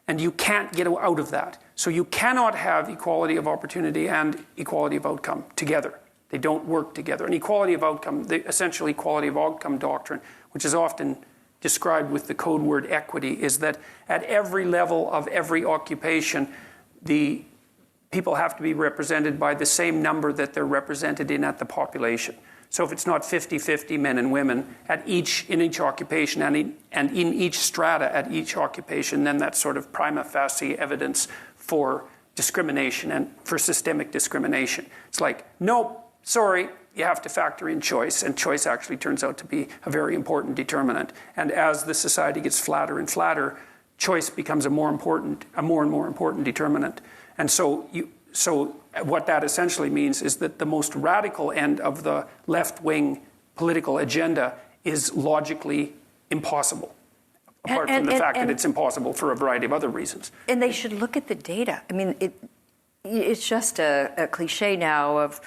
And you can't get out of that. So you cannot have equality of opportunity and equality of outcome together. They don't work together. And equality of outcome, the essential equality of outcome doctrine, which is often described with the code word equity, is that at every level of every occupation, the people have to be represented by the same number that they're represented in at the population. So if it's not 50-50 men and women in each occupation and in each strata at each occupation, then that's sort of prima facie evidence for discrimination and for systemic discrimination. It's like, nope, sorry, you have to factor in choice, and choice actually turns out to be a very important determinant. And as the society gets flatter and flatter, choice becomes a more and more important determinant. And so what that essentially means is that the most radical end of the left-wing political agenda is logically impossible, apart from the fact that it's impossible for a variety of other reasons. And they should look at the data. I mean, it's just a cliche now of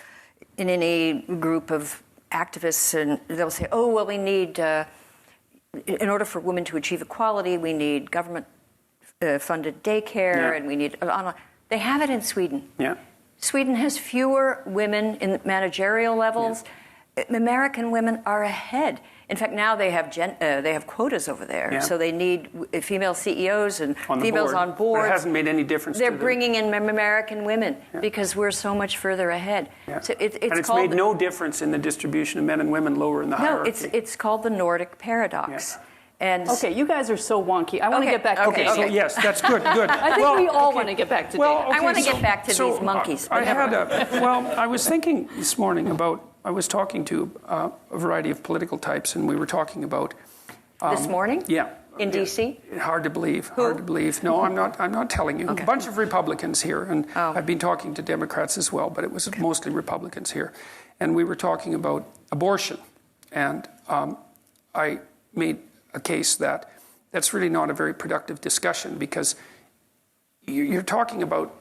in any group of activists, and they'll say, oh, well, we need, in order for women to achieve equality, we need government-funded daycare, and we need online. They have it in Sweden. Yeah. Sweden has fewer women in managerial levels. Yeah. American women are ahead. In fact, now they have quotas over there, so they need female CEOs and females on board. But it hasn't made any difference. They're bringing in American women because we're so much further ahead. Yeah. So it's made no difference in the distribution of men and women lower in the hierarchy. No, it's called the Nordic Paradox. Yeah. And okay, you guys are so wonky. I want to get back to this. So yes, that's good. I think we all want to get back to data. I want to get back to these monkeys. I was thinking this morning about, I was talking to a variety of political types, and we were talking about... this morning? Yeah. In D.C.? Hard to believe. Who? Hard to believe. No, I'm not telling you. Okay. A bunch of Republicans here, and I've been talking to Democrats as well, but it was mostly Republicans here. And we were talking about abortion. And I made a case that's really not a very productive discussion, because you're talking about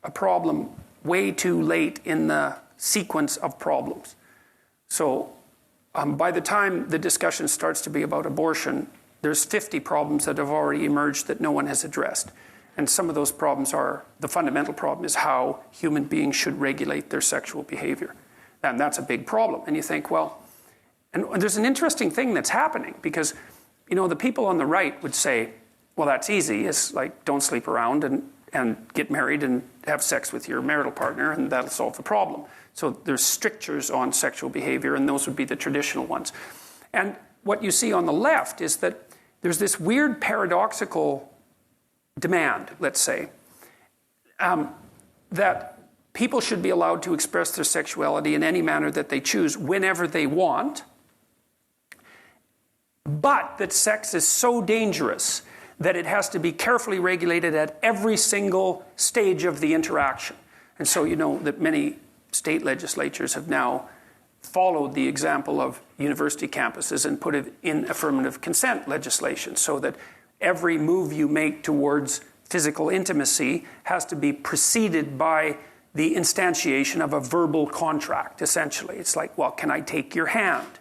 a problem way too late in the sequence of problems. So by the time the discussion starts to be about abortion, there's 50 problems that have already emerged that no one has addressed. And some of those problems the fundamental problem is how human beings should regulate their sexual behavior. And that's a big problem. And you think, well, and there's an interesting thing that's happening, because the people on the right would say, well, that's easy. It's like, don't sleep around and get married and have sex with your marital partner, and that'll solve the problem. So there's strictures on sexual behavior, and those would be the traditional ones. And what you see on the left is that there's this weird paradoxical demand, let's say, that people should be allowed to express their sexuality in any manner that they choose, whenever they want, but that sex is so dangerous that it has to be carefully regulated at every single stage of the interaction. And so you know that many state legislatures have now followed the example of university campuses and put it in affirmative consent legislation, so that every move you make towards physical intimacy has to be preceded by the instantiation of a verbal contract, essentially. It's like, well, can I take your hand?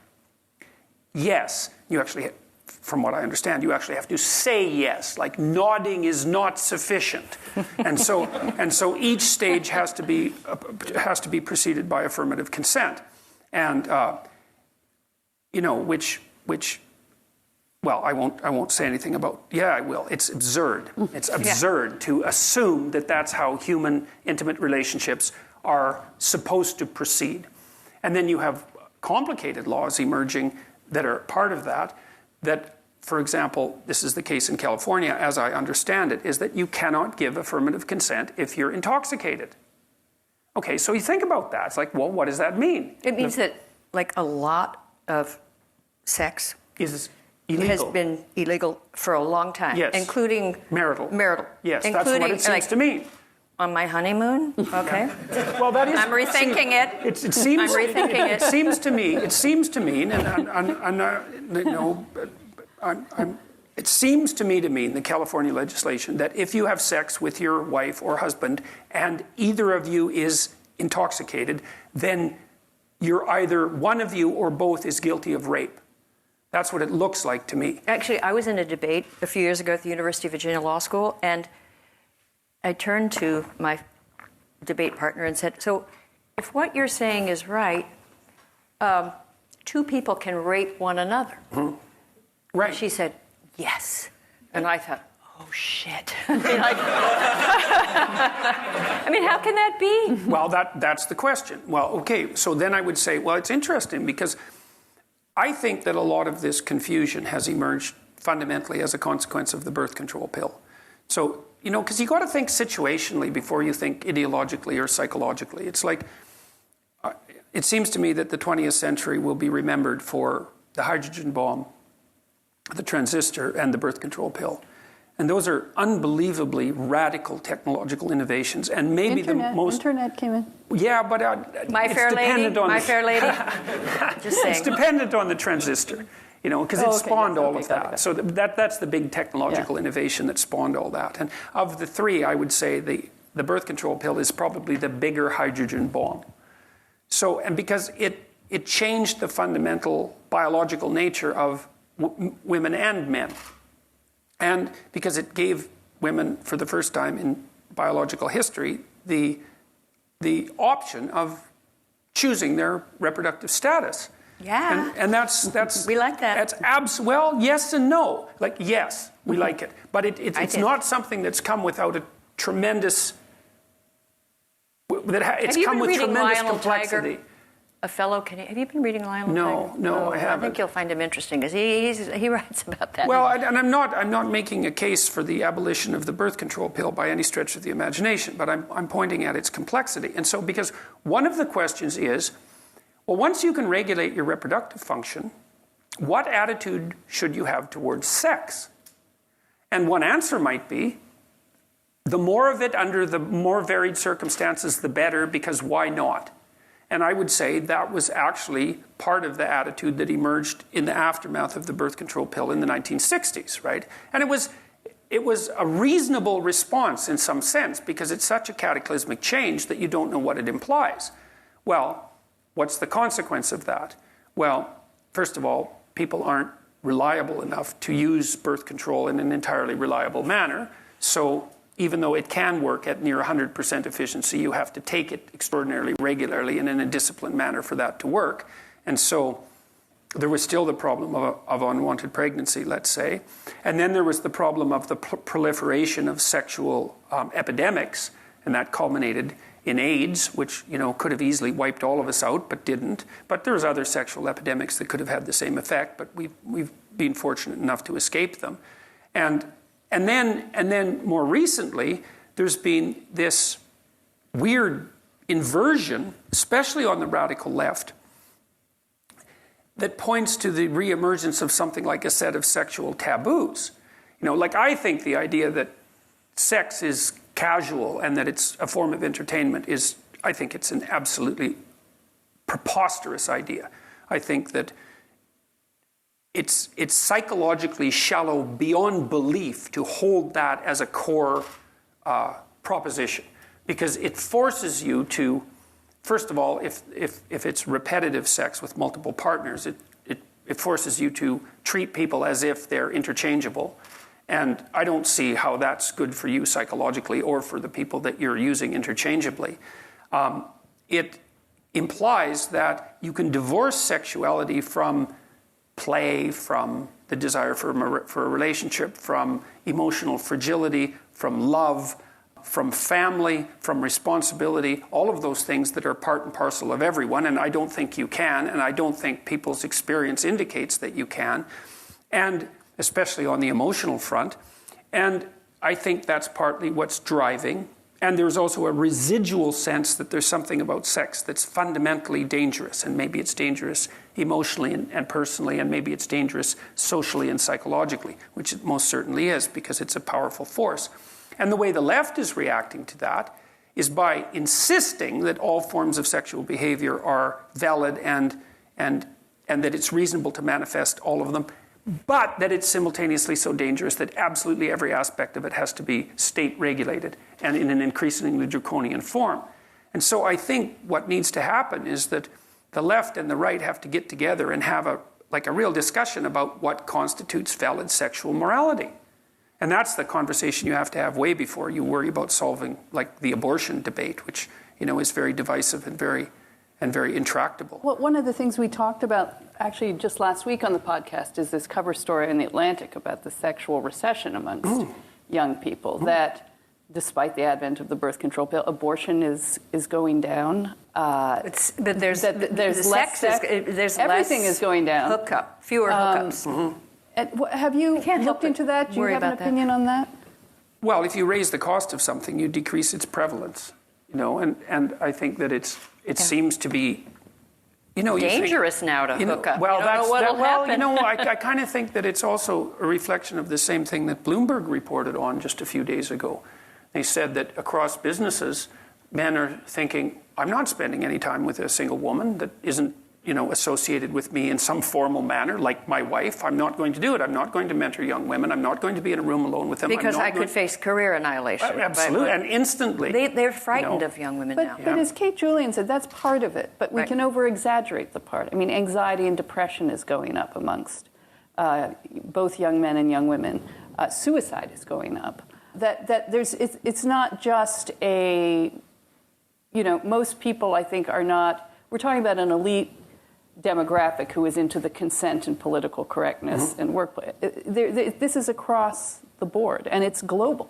Yes. You actually, from what I understand, you actually have to say yes. Like, nodding is not sufficient. And so each stage has to be preceded by affirmative consent. And, which well, I won't say anything about, I will. It's absurd. It's absurd to assume that that's how human intimate relationships are supposed to proceed. And then you have complicated laws emerging that are part of that, for example, this is the case in California, as I understand it, is that you cannot give affirmative consent if you're intoxicated. Okay, so you think about that. It's like, well, what does that mean? It means that, like, a lot of sex is illegal. Has been illegal for a long time, yes. Including marital. Including, Yes, that's what it seems to mean. On my honeymoon, okay. Well, that is. I'm rethinking it. It seems. I'm rethinking it. It seems to me. It seems to mean, it seems to me to mean the California legislation that if you have sex with your wife or husband and either of you is intoxicated, then you're either one of you or both is guilty of rape. That's what it looks like to me. Actually, I was in a debate a few years ago at the University of Virginia Law School, and I turned to my debate partner and said, so if what you're saying is right, two people can rape one another. Mm-hmm. Right. She said, yes. And I thought, oh, shit. I mean, how can that be? Well, that's the question. Well, okay, so then I would say, well, it's interesting because I think that a lot of this confusion has emerged fundamentally as a consequence of the birth control pill. So, because you got to think situationally before you think ideologically or psychologically. It's like, it seems to me that the 20th century will be remembered for the hydrogen bomb, the transistor, and the birth control pill. And those are unbelievably radical technological innovations. And maybe Internet came in. Yeah, but My Fair Lady. Just saying. It's dependent on the transistor. Because it spawned all of that. So that's the big technological innovation that spawned all that. And of the three, I would say the birth control pill is probably the bigger hydrogen bomb. So, and because it changed the fundamental biological nature of women and men. And because it gave women, for the first time in biological history, the option of choosing their reproductive status. Yeah. And that's we like that. That's well, yes and no. Like, yes, we like it. But it's not something that's come without a tremendous it's come with tremendous complexity. Tiger? A fellow Canadian. Have you been reading Lionel Tiger? No, I haven't. I think you'll find him interesting because he writes about that. Well, and I'm not making a case for the abolition of the birth control pill by any stretch of the imagination, but I'm pointing at its complexity. And so, because one of the questions is, well, once you can regulate your reproductive function, what attitude should you have towards sex? And one answer might be, the more of it under the more varied circumstances, the better, because why not? And I would say that was actually part of the attitude that emerged in the aftermath of the birth control pill in the 1960s, right? And it was a reasonable response in some sense because it's such a cataclysmic change that you don't know what it implies. Well, what's the consequence of that? Well, first of all, people aren't reliable enough to use birth control in an entirely reliable manner. So even though it can work at near 100% efficiency, you have to take it extraordinarily regularly and in a disciplined manner for that to work. And so there was still the problem of unwanted pregnancy, let's say. And then there was the problem of the proliferation of sexual epidemics, and that culminated in AIDS, which could have easily wiped all of us out, but didn't. But there's other sexual epidemics that could have had the same effect, but we've been fortunate enough to escape them. And then more recently, there's been this weird inversion, especially on the radical left, that points to the reemergence of something like a set of sexual taboos. I think the idea that sex is casual and that it's a form of entertainment I think it's an absolutely preposterous idea. I think that it's psychologically shallow beyond belief to hold that as a core proposition, because it forces you to, first of all, if it's repetitive sex with multiple partners, it forces you to treat people as if they're interchangeable. And I don't see how that's good for you psychologically or for the people that you're using interchangeably. It implies that you can divorce sexuality from play, from the desire for a relationship, from emotional fragility, from love, from family, from responsibility, all of those things that are part and parcel of everyone. And I don't think you can, and I don't think people's experience indicates that you can, and especially on the emotional front. And I think that's partly what's driving. And there's also a residual sense that there's something about sex that's fundamentally dangerous, and maybe it's dangerous emotionally and personally, and maybe it's dangerous socially and psychologically, which it most certainly is, because it's a powerful force. And the way the left is reacting to that is by insisting that all forms of sexual behavior are valid and that it's reasonable to manifest all of them, but that it's simultaneously so dangerous that absolutely every aspect of it has to be state regulated and in an increasingly draconian form. And so I think what needs to happen is that the left and the right have to get together and have a real discussion about what constitutes valid sexual morality. And that's the conversation you have to have way before you worry about solving the abortion debate, which is very divisive and very intractable. Well, one of the things we talked about actually just last week on the podcast is this cover story in The Atlantic about the sexual recession amongst young people, that despite the advent of the birth control pill, abortion is going down. But there's less sex. There's everything less is going down. Fewer hookups. Have you looked into that? Do you have an opinion on that? Well, if you raise the cost of something, you decrease its prevalence. And I think that it seems to be, dangerous now to hook up. Well, happen. I kind of think that it's also a reflection of the same thing that Bloomberg reported on just a few days ago. They said that across businesses, men are thinking, I'm not spending any time with a single woman that isn't associated with me in some formal manner, like my wife. I'm not going to do it. I'm not going to mentor young women. I'm not going to be in a room alone with them. Because I could face career annihilation. Absolutely, and instantly. They're frightened of young women now. But as Kate Julian said, that's part of it. But we can over-exaggerate the part. I mean, anxiety and depression is going up amongst both young men and young women. Suicide is going up. It's not just most people, I think, are not. We're talking about an elite demographic who is into the consent and political correctness and workplace. This is across the board, and it's global.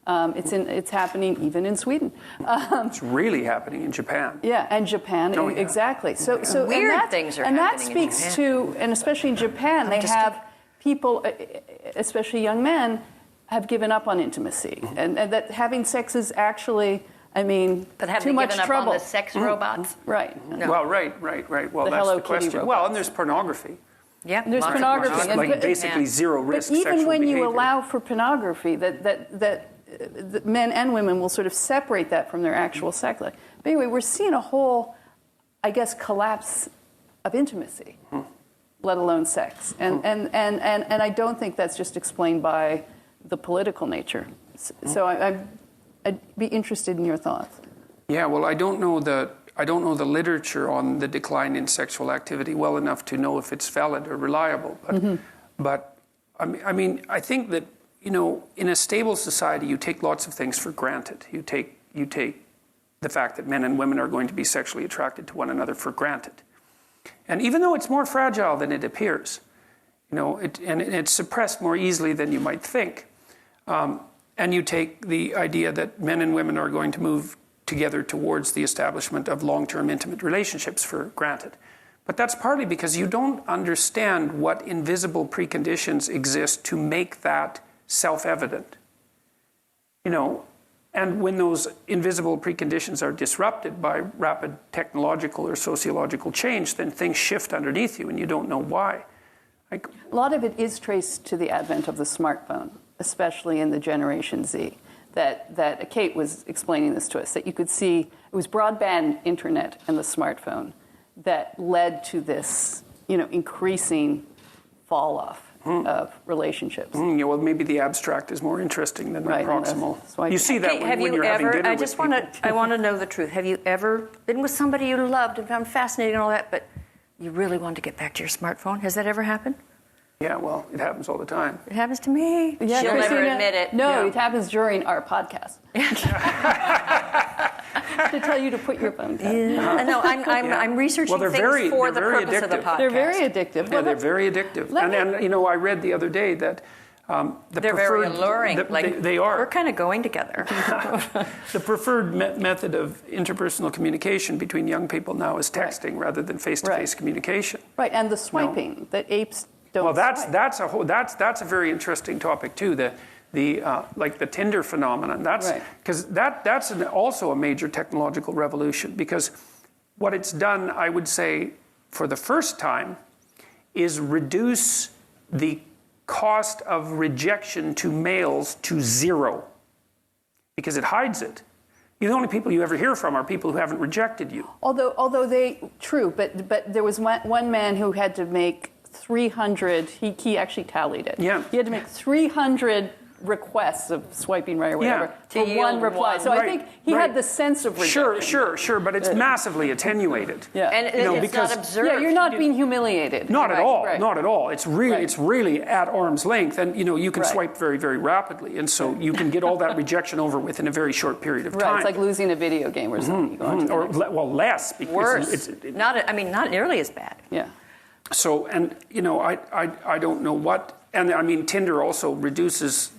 It's happening even in Sweden. It's really happening in Japan. Yeah, and Japan, exactly. So weird things are happening. And that speaks to, and especially in Japan, they have people, especially young men, have given up on intimacy, and that having sex is actually. But have too they much given trouble. up on the sex robots? Right. No. Well, right. Well, that's Hello the question. Kitty Well, and there's pornography. Yeah, there's pornography. Basically zero risk But even when behavior. you allow for pornography, that men and women will sort of separate that from their actual sex life. But anyway, we're seeing a whole, I guess, collapse of intimacy, let alone sex. And I don't think that's just explained by the political nature. So I'd be interested in your thoughts. Yeah, well, I don't know the literature on the decline in sexual activity well enough to know if it's valid or reliable. But I think that in a stable society, you take lots of things for granted. You take the fact that men and women are going to be sexually attracted to one another for granted. And even though it's more fragile than it appears, it's suppressed more easily than you might think. And you take the idea that men and women are going to move together towards the establishment of long-term intimate relationships for granted. But that's partly because you don't understand what invisible preconditions exist to make that self-evident. And when those invisible preconditions are disrupted by rapid technological or sociological change, then things shift underneath you and you don't know why. A lot of it is traced to the advent of the smartphone, especially in the Generation Z. That Kate was explaining this to us, that you could see it was broadband internet and the smartphone that led to this, increasing fall off of relationships. Well, maybe the abstract is more interesting than the proximal. You see that Kate, when you're having dinner with people. I want to know the truth. Have you ever been with somebody you loved and found fascinating and all that, but you really wanted to get back to your smartphone? Has that ever happened? Yeah, well, it happens all the time. It happens to me. Yeah, She'll never admit it. No, it happens during our podcast. To tell you to put your phone down. No, I'm researching things for the purpose addictive. of the podcast. They're very addictive. Yeah, they're very addictive. And I read the other day that they're very alluring. They are. We're kind of going together. The preferred method of interpersonal communication between young people now is texting rather than face-to-face communication. Right, and the swiping that apes don't. Well, that's a very interesting topic too. Like the Tinder phenomenon. Because that's also a major technological revolution. Because what it's done, I would say, for the first time, is reduce the cost of rejection to males to zero, because it hides it. The only people you ever hear from are people who haven't rejected you. Although but there was one man who had to make 300. He actually tallied it. Yeah. He had to make 300 requests of swiping right or whatever for one reply. So I think he had the sense of rejection. Sure, but it's massively attenuated. Yeah. And it's not observed. Yeah, you're not being humiliated. Not at all. Not at all. It's really at arm's length, and you can swipe very, very rapidly, and so you can get all that rejection over with in a very short period of time. Right. It's like losing a video game or something. Less. Worse. Not nearly as bad. Yeah. So, and I don't know what. And I mean, Tinder also reduces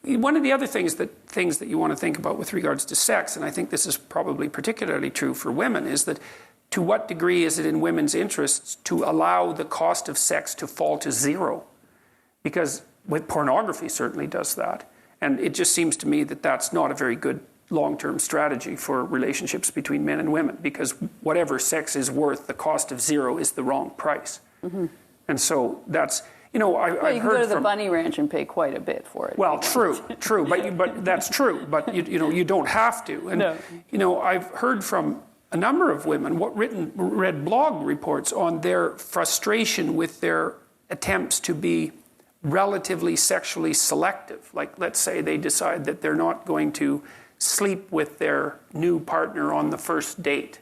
one of the other things that you want to think about with regards to sex, and I think this is probably particularly true for women, is that to what degree is it in women's interests to allow the cost of sex to fall to zero? Because with pornography certainly does that. And it just seems to me that that's not a very good long-term strategy for relationships between men and women, because whatever sex is worth, the cost of zero is the wrong price. Mm-hmm. And so that's... you can go to the bunny ranch and pay quite a bit for it. Well, true, but that's true. But you don't have to. And I've heard from a number of women read blog reports on their frustration with their attempts to be relatively sexually selective. Like, let's say they decide that they're not going to sleep with their new partner on the first date.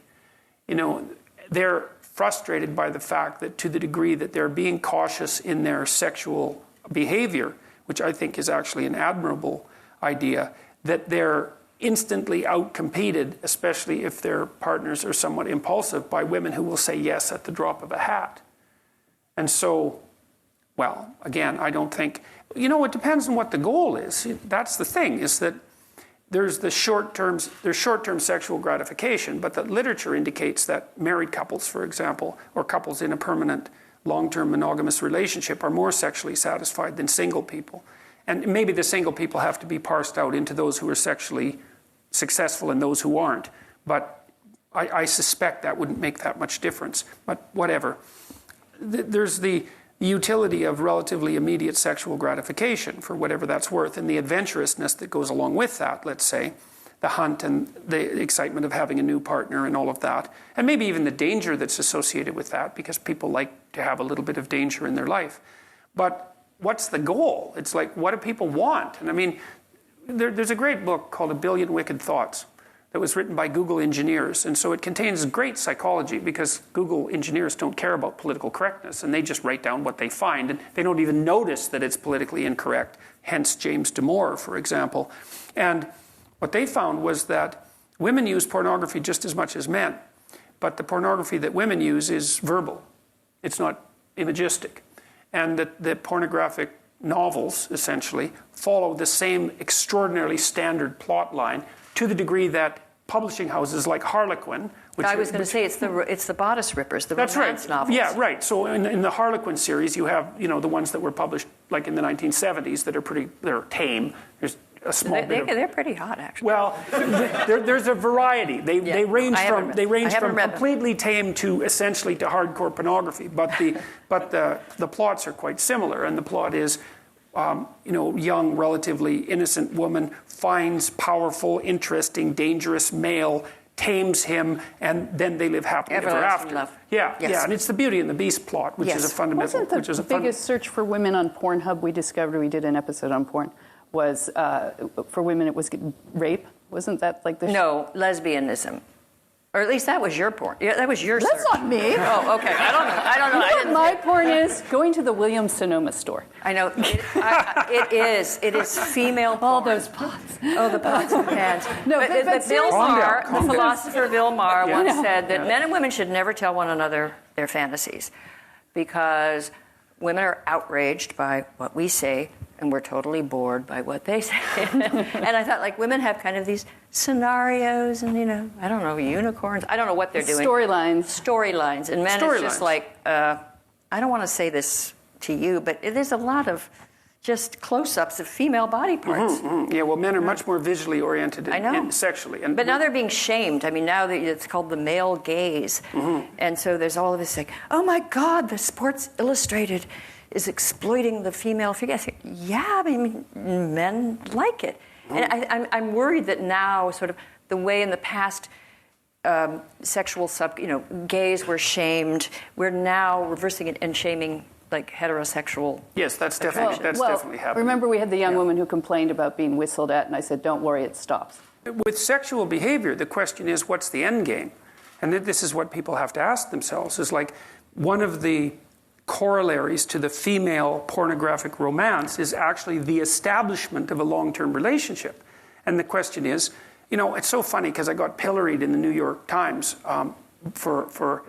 They're frustrated by the fact that to the degree that they're being cautious in their sexual behavior, which I think is actually an admirable idea, that they're instantly outcompeted, especially if their partners are somewhat impulsive, by women who will say yes at the drop of a hat. And so, well, again, I don't think, it depends on what the goal is. That's the thing, is that there's short-term sexual gratification, but the literature indicates that married couples, for example, or couples in a permanent long-term monogamous relationship are more sexually satisfied than single people. And maybe the single people have to be parsed out into those who are sexually successful and those who aren't. But I suspect that wouldn't make that much difference. But whatever. There's the utility of relatively immediate sexual gratification, for whatever that's worth, and the adventurousness that goes along with that, let's say, the hunt and the excitement of having a new partner and all of that, and maybe even the danger that's associated with that, because people like to have a little bit of danger in their life. But what's the goal? It's like, what do people want? And I mean, there's a great book called A Billion Wicked Thoughts that was written by Google engineers. And so it contains great psychology, because Google engineers don't care about political correctness, and they just write down what they find, and they don't even notice that it's politically incorrect, hence James Damore, for example. And what they found was that women use pornography just as much as men, but the pornography that women use is verbal. It's not imagistic. And that the pornographic novels, essentially, follow the same extraordinarily standard plot line to the degree that publishing houses like Harlequin... I was going to say, it's the bodice rippers, the that's romance right. novels. Yeah, right. So in the Harlequin series, you have, the ones that were published like in the 1970s that are they're tame. There's a small bit they're pretty hot, actually. Well, there's a variety. They range from completely tame to essentially to hardcore pornography. But the plots are quite similar, and the plot is, young, relatively innocent woman finds powerful, interesting, dangerous male, tames him, and then they live happily ever after. Love. Yeah, yes. yeah, and it's the Beauty and the Beast plot, which is a fundamental. Wasn't the biggest search for women on Pornhub we discovered? We did an episode on porn. Was for women it was rape? Wasn't that like the? No, lesbianism. Or at least that was your porn. Yeah, that was your That's search. not me. Oh, okay. I don't know. You know what my porn is? Going to the Williams-Sonoma store. I know. It is. It is female porn. All those pots. Oh, the pots and pans. No, but Bill Maher, the philosopher Bill Maher, once said that men and women should never tell one another their fantasies because women are outraged by what we say and we're totally bored by what they say. And I thought, like, women have kind of these scenarios and, I don't know, unicorns. I don't know what they're doing. Storylines. And men, it's just like, I don't want to say this to you, but it is a lot of just close-ups of female body parts. Mm-hmm, mm-hmm. Yeah, well, men are much more visually oriented sexually. But now they're being shamed. I mean, now it's called the male gaze. Mm-hmm. And so there's all of this like, oh my God, the Sports Illustrated is exploiting the female figure. I think, yeah, I mean, men like it. Mm-hmm. And I'm worried that now, sort of the way in the past sexual gays were shamed, we're now reversing it and shaming like heterosexual. Yes, that's definitely happening. Remember, we had the young woman who complained about being whistled at, and I said, "Don't worry, it stops." With sexual behavior, the question is, what's the end game? And this is what people have to ask themselves. Is like one of the corollaries to the female pornographic romance is actually the establishment of a long-term relationship. And the question is, it's so funny because I got pilloried in the New York Times for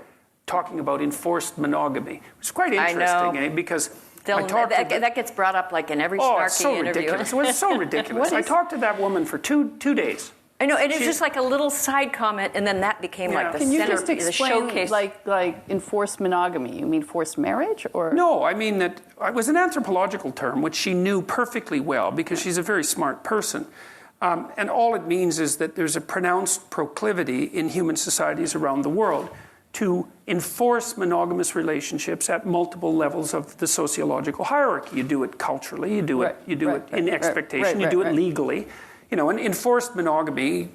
talking about enforced monogamy. It's quite interesting, because that gets brought up like in every snarky interview. Ridiculous. It was so ridiculous. I talked to that woman for two days. I know, and it's just like a little side comment, and then that became like the Can you center, just explain, the showcase. like enforced monogamy? You mean forced marriage, or? No, I mean that it was an anthropological term which she knew perfectly well because she's a very smart person. And all it means is that there's a pronounced proclivity in human societies around the world to enforce monogamous relationships at multiple levels of the sociological hierarchy. You do it culturally, you do it in expectation, you do it legally. And enforced monogamy,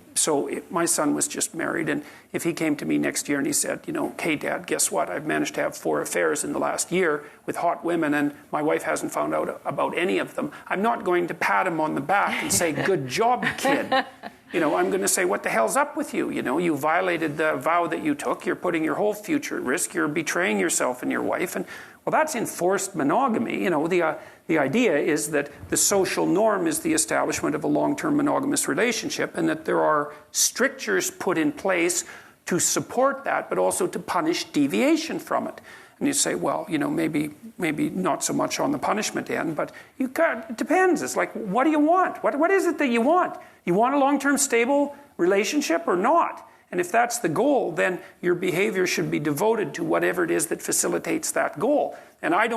my son was just married, and if he came to me next year and he said, hey, Dad, guess what? I've managed to have 4 affairs in the last year with hot women, and my wife hasn't found out about any of them. I'm not going to pat him on the back and say, good job, kid. I'm going to say, what the hell's up with you? You violated the vow that you took. You're putting your whole future at risk. You're betraying yourself and your wife. And, well, that's enforced monogamy. The idea is that the social norm is the establishment of a long-term monogamous relationship and that there are strictures put in place to support that, but also to punish deviation from it. And you say, well, maybe not so much on the punishment end, but it depends. It's like, what do you want? What is it that you want? You want a long-term stable relationship or not? And if that's the goal, then your behavior should be devoted to whatever it is that facilitates that goal. And I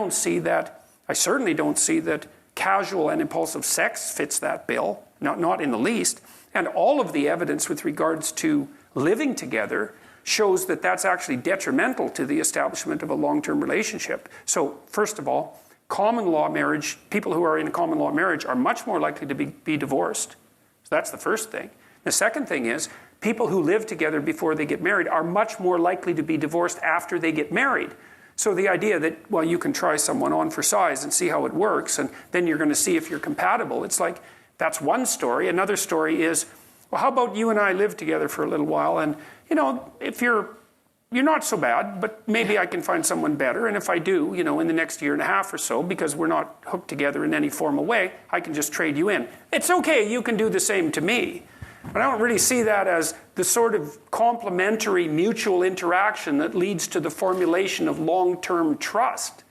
certainly don't see that casual and impulsive sex fits that bill, not in the least. And all of the evidence with regards to living together shows that that's actually detrimental to the establishment of a long-term relationship. So, first of all, common law marriage, people who are in a common law marriage are much more likely to be divorced. So that's the first thing. The second thing is, people who live together before they get married are much more likely to be divorced after they get married. So the idea that, well, you can try someone on for size and see how it works, and then you're going to see if you're compatible. It's like, that's one story. Another story is, well, how about you and I live together for a little while, and, if you're not so bad, but maybe I can find someone better, and if I do, in the next year and a half or so, because we're not hooked together in any formal way, I can just trade you in. It's okay, you can do the same to me. But I don't really see that as the sort of complementary mutual interaction that leads to the formulation of long-term trust.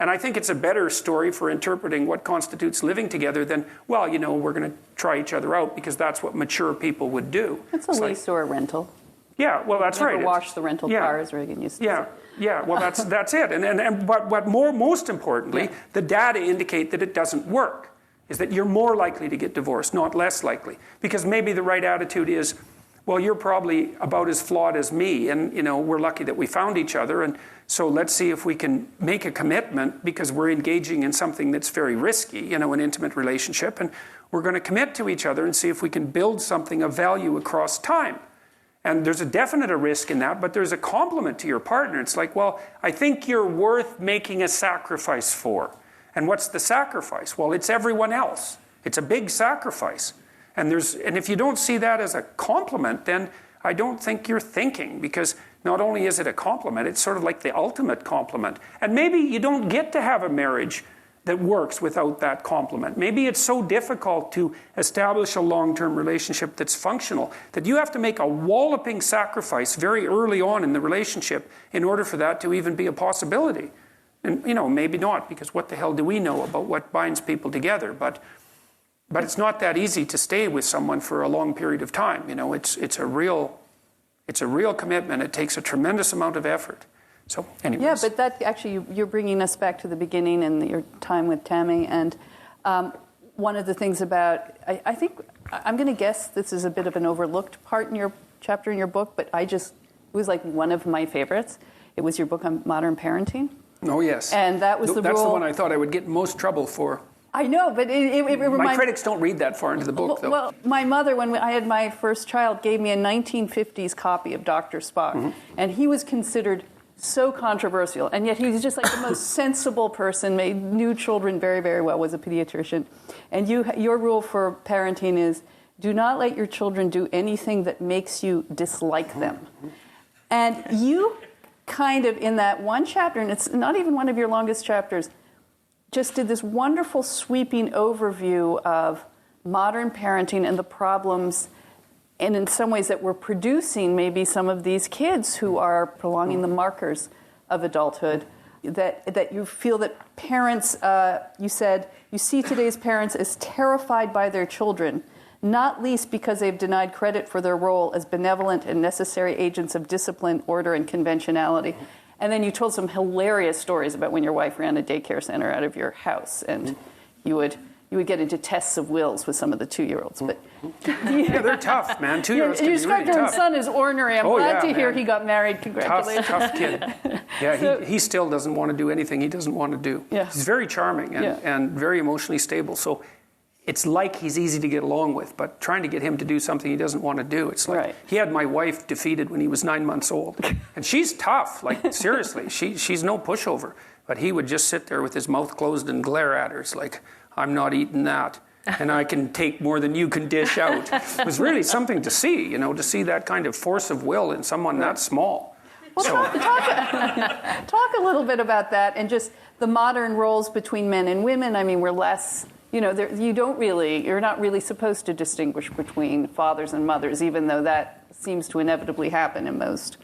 And I think it's a better story for interpreting what constitutes living together than, well, we're going to try each other out because that's what mature people would do. It's a lease or a rental. Yeah, well, that's right. Never wash the rental cars, Reagan used to say. Yeah, well, that's it. But most importantly, the data indicate that it doesn't work, is that you're more likely to get divorced, not less likely. Because maybe the right attitude is, well, you're probably about as flawed as me, and we're lucky that we found each other, and so let's see if we can make a commitment because we're engaging in something that's very risky, an intimate relationship, and we're going to commit to each other and see if we can build something of value across time. And there's a definite risk in that, but there's a complement to your partner. It's like, well, I think you're worth making a sacrifice for. And what's the sacrifice? Well, it's everyone else. It's a big sacrifice. And if you don't see that as a compliment, then I don't think you're thinking, because not only is it a compliment, it's sort of like the ultimate compliment. And maybe you don't get to have a marriage that works without that compliment. Maybe it's so difficult to establish a long-term relationship that's functional that you have to make a walloping sacrifice very early on in the relationship in order for that to even be a possibility. And maybe not, because what the hell do we know about what binds people together? But it's not that easy to stay with someone for a long period of time. It's a real commitment. It takes a tremendous amount of effort. So, anyways. Yeah, but that actually, you're bringing us back to the beginning and your time with Tammy. And one of the things about, I think, I'm going to guess this is a bit of an overlooked part in your chapter in your book, but it was like one of my favorites. It was your book on modern parenting. Oh, yes. And that was That's the one I thought I would get most trouble for. I know, but it reminded my critics don't read that far into the book, though. Well, my mother, when I had my first child, gave me a 1950s copy of Dr. Spock, and he was considered so controversial, and yet he was just like the most sensible person, knew children very, very well, was a pediatrician. And your rule for parenting is, do not let your children do anything that makes you dislike them. And you kind of, in that one chapter, and it's not even one of your longest chapters, just did this wonderful sweeping overview of modern parenting and the problems, and in some ways that we're producing maybe some of these kids who are prolonging the markers of adulthood, that you feel that parents, you said, you see today's parents as terrified by their children, not least because they've denied credit for their role as benevolent and necessary agents of discipline, order, and conventionality. And then you told some hilarious stories about when your wife ran a daycare center out of your house, and you would get into tests of wills with some of the 2-year-olds. But yeah, they're tough, man. 2-year-olds can be really tough. You described your son as ornery. I'm glad to hear he got married. Congratulations. Tough kid. Yeah, so, he still doesn't want to do anything he doesn't want to do. Yeah. He's very charming and very emotionally stable. So it's like he's easy to get along with, but trying to get him to do something he doesn't want to do, it's like he had my wife defeated when he was 9 months old. And she's tough, like seriously, she's no pushover. But he would just sit there with his mouth closed and glare at her. It's like, I'm not eating that, and I can take more than you can dish out. It was really something to see, to see that kind of force of will in someone that small. Well, talk a little bit about that and just the modern roles between men and women. I mean, we're less... you're not really supposed to distinguish between fathers and mothers, even though that seems to inevitably happen in most.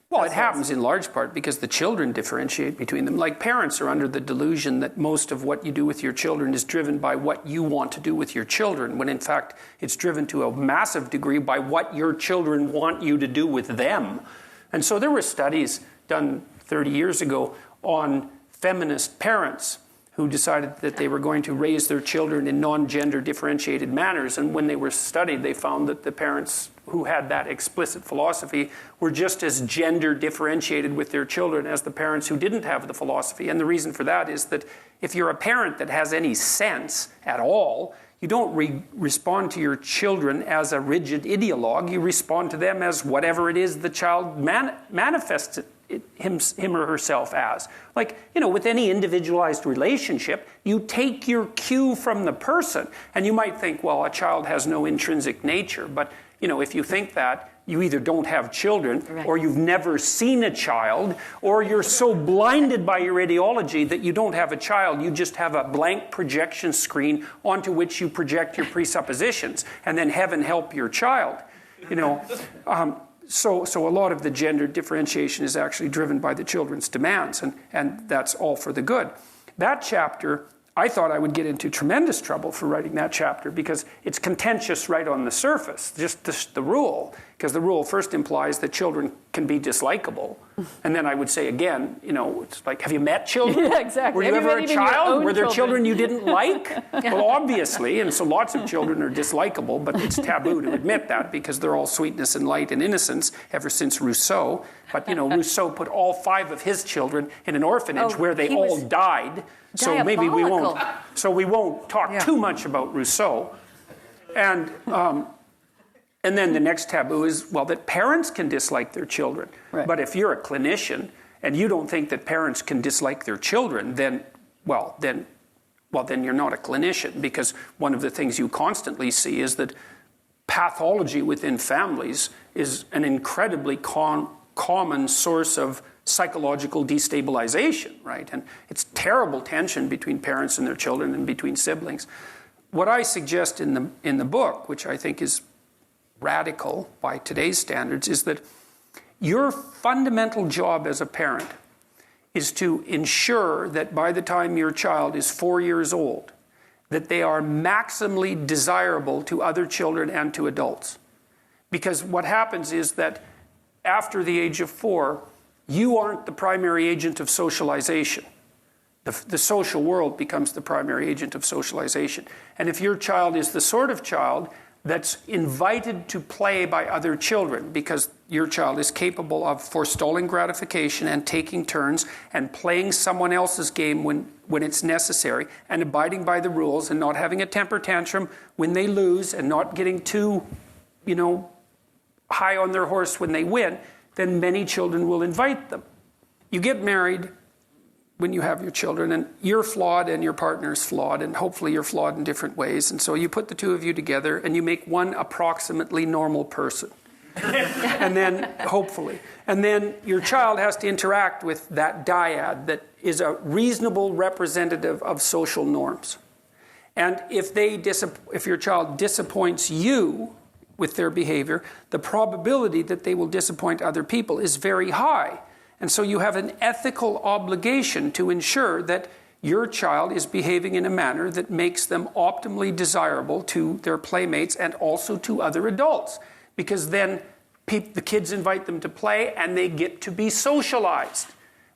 Well, it happens in large part because the children differentiate between them. Like parents are under the delusion that most of what you do with your children is driven by what you want to do with your children, when in fact it's driven to a massive degree by what your children want you to do with them. And so there were studies done 30 years ago on feminist parents who decided that they were going to raise their children in non-gender differentiated manners. And when they were studied, they found that the parents who had that explicit philosophy were just as gender differentiated with their children as the parents who didn't have the philosophy. And the reason for that is that if you're a parent that has any sense at all, you don't respond to your children as a rigid ideologue. You respond to them as whatever it is the child manifests him or herself as. Like, with any individualized relationship, you take your cue from the person. And you might think, well, a child has no intrinsic nature. But if you think that, you either don't have children, Right. or you've never seen a child, or you're so blinded by your ideology that you don't have a child. You just have a blank projection screen onto which you project your presuppositions, and then heaven help your child. So a lot of the gender differentiation is actually driven by the children's demands, and that's all for the good. That chapter, I thought I would get into tremendous trouble for writing that chapter because it's contentious right on the surface, just the rule. Because the rule first implies that children can be dislikable. And then I would say again, it's like, have you met children? Yeah, exactly. Were you Have you ever met a even your child? own Were there children? children you didn't like? Well, obviously, and so lots of children are dislikable, but it's taboo to admit that because they're all sweetness and light and innocence ever since Rousseau. But, Rousseau put all 5 of his children in an orphanage where they all died. So maybe we won't talk too much about Rousseau. And then the next taboo is, that parents can dislike their children. Right. But if you're a clinician and you don't think that parents can dislike their children, then you're not a clinician, because one of the things you constantly see is that pathology within families is an incredibly common source of psychological destabilization, right? And it's terrible tension between parents and their children and between siblings. What I suggest in the book, which I think is radical by today's standards, is that your fundamental job as a parent is to ensure that by the time your child is 4 years old, that they are maximally desirable to other children and to adults. Because what happens is that after the age of 4, you aren't the primary agent of socialization. The social world becomes the primary agent of socialization. And if your child is the sort of child that's invited to play by other children, because your child is capable of forestalling gratification and taking turns and playing someone else's game when it's necessary, and abiding by the rules and not having a temper tantrum when they lose and not getting too, high on their horse when they win, then many children will invite them. You get married when you have your children, and you're flawed and your partner's flawed, and hopefully you're flawed in different ways. And so you put the two of you together and you make one approximately normal person. And then, hopefully. And then your child has to interact with that dyad that is a reasonable representative of social norms. And if your child disappoints you with their behavior, the probability that they will disappoint other people is very high. And so you have an ethical obligation to ensure that your child is behaving in a manner that makes them optimally desirable to their playmates and also to other adults. Because then the kids invite them to play and they get to be socialized,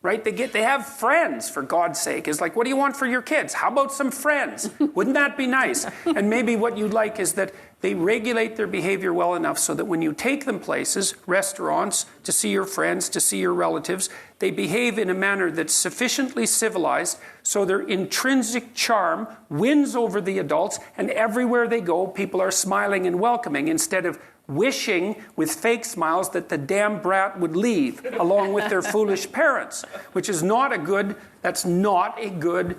right? They have friends, for God's sake. It's like, what do you want for your kids? How about some friends? Wouldn't that be nice? And maybe what you'd like is that they regulate their behavior well enough so that when you take them places, restaurants, to see your friends, to see your relatives, they behave in a manner that's sufficiently civilized so their intrinsic charm wins over the adults, and everywhere they go, people are smiling and welcoming instead of wishing with fake smiles that the damn brat would leave along with their foolish parents, which is that's not a good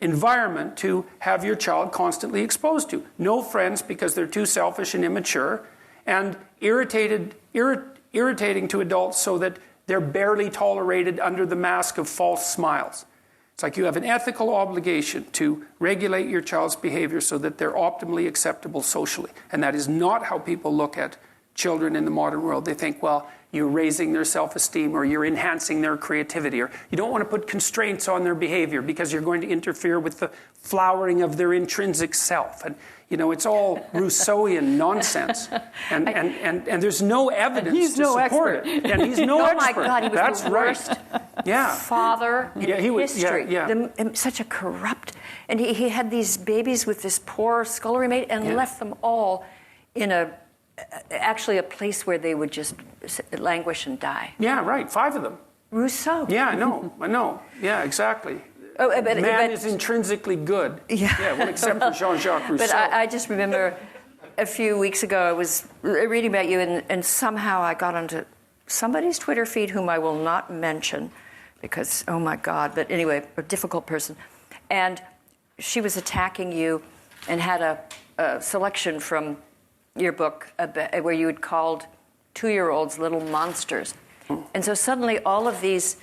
environment to have your child constantly exposed to. No friends because they're too selfish and immature, and irritating to adults so that they're barely tolerated under the mask of false smiles. It's like you have an ethical obligation to regulate your child's behavior so that they're optimally acceptable socially. And that is not how people look at children in the modern world. They think, well, you're raising their self-esteem, or you're enhancing their creativity, or you don't want to put constraints on their behavior because you're going to interfere with the flowering of their intrinsic self. And, it's all Rousseauian nonsense. And there's no evidence to support it. And he's no expert. Oh my God, he was That's the worst father in history. Such a corrupt... And he had these babies with this poor scullery maid and left them all in actually a place where they would just languish and die. Yeah, right. 5 of them. Rousseau. Yeah, I know. Yeah, exactly. Man is intrinsically good. Yeah, well, except for Jean-Jacques Rousseau. But I just remember a few weeks ago I was reading about you, and somehow I got onto somebody's Twitter feed whom I will not mention because, oh my God, but anyway, a difficult person. And she was attacking you and had a selection from your book where you had called 2-year-olds little monsters. And so suddenly all of these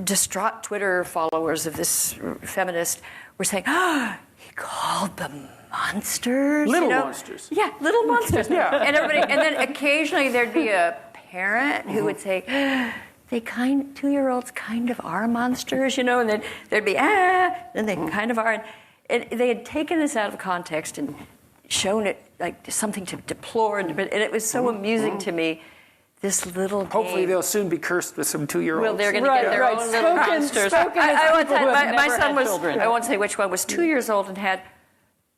distraught Twitter followers of this feminist were saying, he called them monsters. Little monsters. Yeah, little monsters. Yeah. And then occasionally there'd be a parent who would say, 2-year-olds kind of are monsters, and then there'd be, and they kind of are. And they had taken this out of context and shown it like something to deplore, and it was so amusing to me. This little game. Hopefully they'll soon be cursed with some 2-year-olds. Well, they're going to get their own little monsters. My son was, I won't say which one, was 2 years old and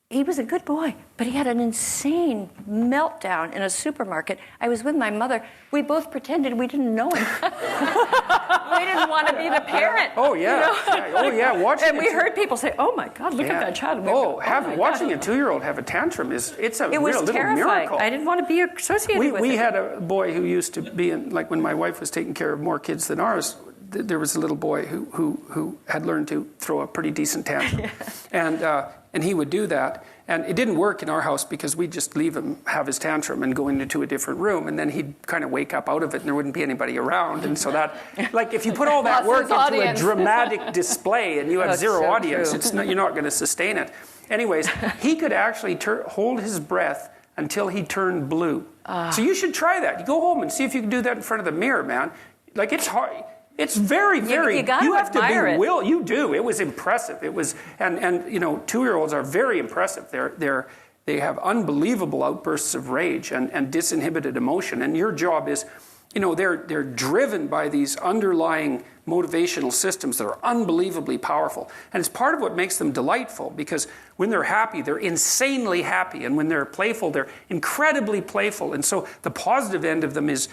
he was a good boy, but he had an insane meltdown in a supermarket. I was with my mother. We both pretended we didn't know him. We didn't want to be the parent. Oh, yeah. Watching and we heard people say, oh, my God, look at that child. Watching a 2-year-old have a tantrum it's a real little terrifying. Miracle. I didn't want to be associated with it. We had a boy who used to be in, like when my wife was taking care of more kids than ours, there was a little boy who had learned to throw a pretty decent tantrum. And he would do that. And it didn't work in our house because we'd just leave him have his tantrum and go into a different room. And then he'd kind of wake up out of it and there wouldn't be anybody around. And so that, like if you put all that work into a dramatic display and you have zero audience, you're not going to sustain it. Anyways, he could actually hold his breath until he turned blue. So you should try that. You go home and see if you can do that in front of the mirror, man. Like it's hard. It's very, very. You have to be will. You do. It was impressive. It was, and 2-year-olds are very impressive. They have unbelievable outbursts of rage and disinhibited emotion. And your job is, they're driven by these underlying motivational systems that are unbelievably powerful. And it's part of what makes them delightful, because when they're happy, they're insanely happy. And when they're playful, they're incredibly playful. And so the positive end of them is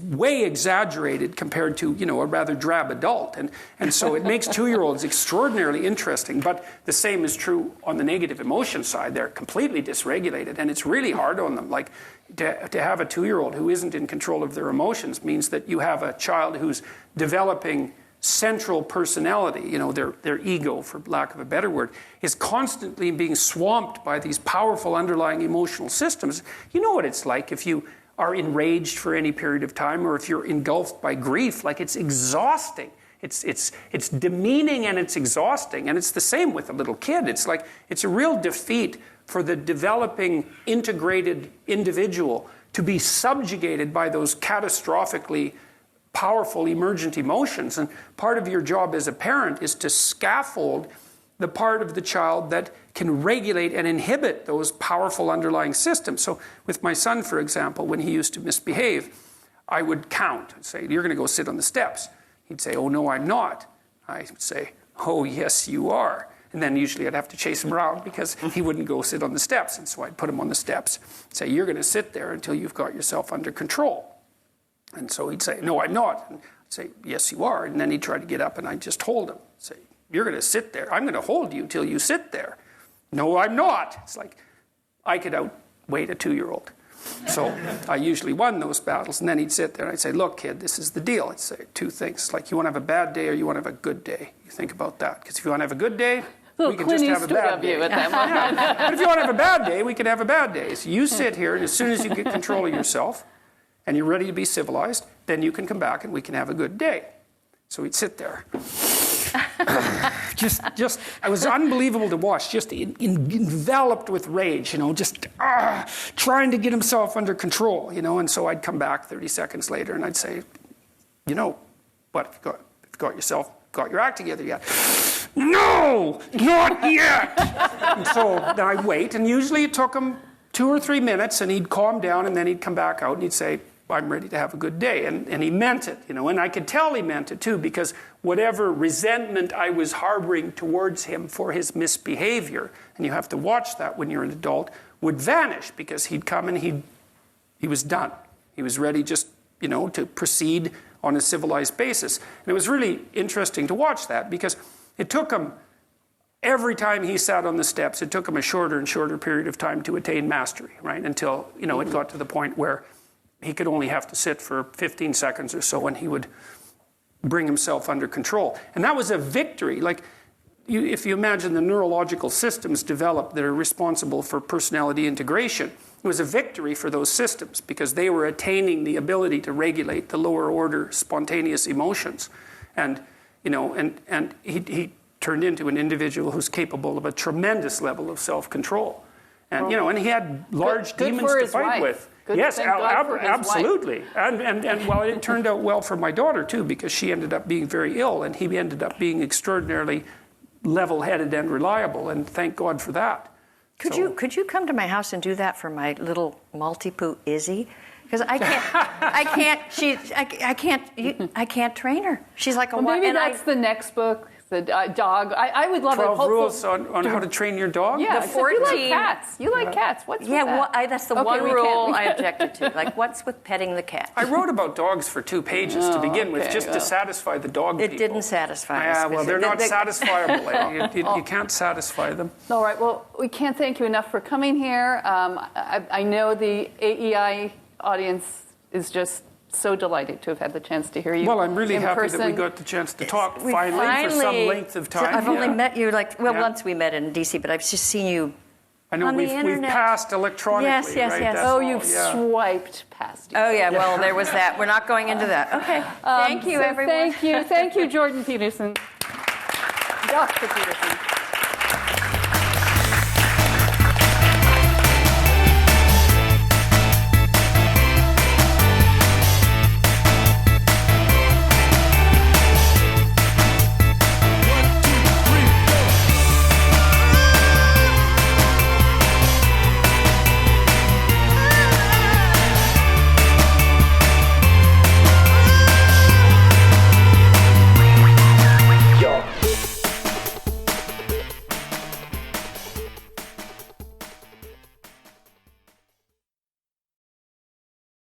way exaggerated compared to, a rather drab adult. And so it makes 2-year-olds extraordinarily interesting. But the same is true on the negative emotion side. They're completely dysregulated. And it's really hard on them. Like to have a 2-year-old who isn't in control of their emotions means that you have a child who's developing central personality, their ego, for lack of a better word, is constantly being swamped by these powerful underlying emotional systems. You know what it's like if you are enraged for any period of time, or if you're engulfed by grief. Like, it's exhausting. It's demeaning and it's exhausting. And it's the same with a little kid. It's like, it's a real defeat for the developing, integrated individual to be subjugated by those catastrophically powerful emergent emotions. And part of your job as a parent is to scaffold the part of the child that can regulate and inhibit those powerful underlying systems. So with my son, for example, when he used to misbehave, I would count and say, you're going to go sit on the steps. He'd say, oh, no, I'm not. I would say, oh, yes, you are. And then usually I'd have to chase him around because he wouldn't go sit on the steps. And so I'd put him on the steps, say, you're going to sit there until you've got yourself under control. And so he'd say, no, I'm not. And I'd say, yes, you are. And then he'd try to get up and I'd just hold him. Say, you're going to sit there. I'm going to hold you till you sit there. No, I'm not. It's like, I could outweight a 2-year-old. So I usually won those battles. And then he'd sit there and I'd say, look, kid, this is the deal. I'd say 2 things. Like, you want to have a bad day or you want to have a good day? You think about that. Because if you want to have a good day, we can just have a bad day. But if you want to have a bad day, we can have a bad day. So you sit here, and as soon as you get control of yourself and you're ready to be civilized, then you can come back and we can have a good day. So he'd sit there. It was unbelievable to watch, just enveloped with rage, trying to get himself under control, and so I'd come back 30 seconds later and I'd say, what, got your act together yet? No, not yet. And so then I'd wait, and usually it took him 2 or 3 minutes, and he'd calm down, and then he'd come back out and he'd say, I'm ready to have a good day. And he meant it, and I could tell he meant it too, because whatever resentment I was harboring towards him for his misbehavior, and you have to watch that when you're an adult, would vanish, because he'd come and he was done. He was ready just, to proceed on a civilized basis. And it was really interesting to watch that, because it took him, every time he sat on the steps, it took him a shorter and shorter period of time to attain mastery, right? Until, it got to the point where he could only have to sit for 15 seconds or so, and he would bring himself under control. And that was a victory. Like, if you imagine the neurological systems developed that are responsible for personality integration, it was a victory for those systems because they were attaining the ability to regulate the lower order spontaneous emotions. And, and he turned into an individual who's capable of a tremendous level of self-control. And, and he had large demons to fight with. Yes, absolutely. And well, it turned out well for my daughter, too, because she ended up being very ill, and he ended up being extraordinarily level-headed and reliable, and thank God for that. Could you come to my house and do that for my little Maltipoo Izzy? Because I can't train her. She's like a well, maybe that's the next book. The dog. I would love 12 rules on how to train your dog? Yeah, the 14. You like cats. You like cats. What's with that? That's the one rule I objected to. Like, what's with petting the cat? I wrote about dogs for 2 pages to begin with, just to satisfy the dog people. It didn't satisfy us. Yeah, well, they're not satisfiable. You can't satisfy them. All right. Well, we can't thank you enough for coming here. I know the AEI audience is just so delighted to have had the chance to hear you. Well, I'm really happy person. that we got the chance to talk finally for some length of time. I've only met you once we met in DC, but I've just seen you. I know on we've passed electronically. Yes. Right? You've swiped past. Oh yeah, well there was that. We're not going into that. Okay. Thank you, everyone. Thank you, Jordan Peterson, Dr. Peterson.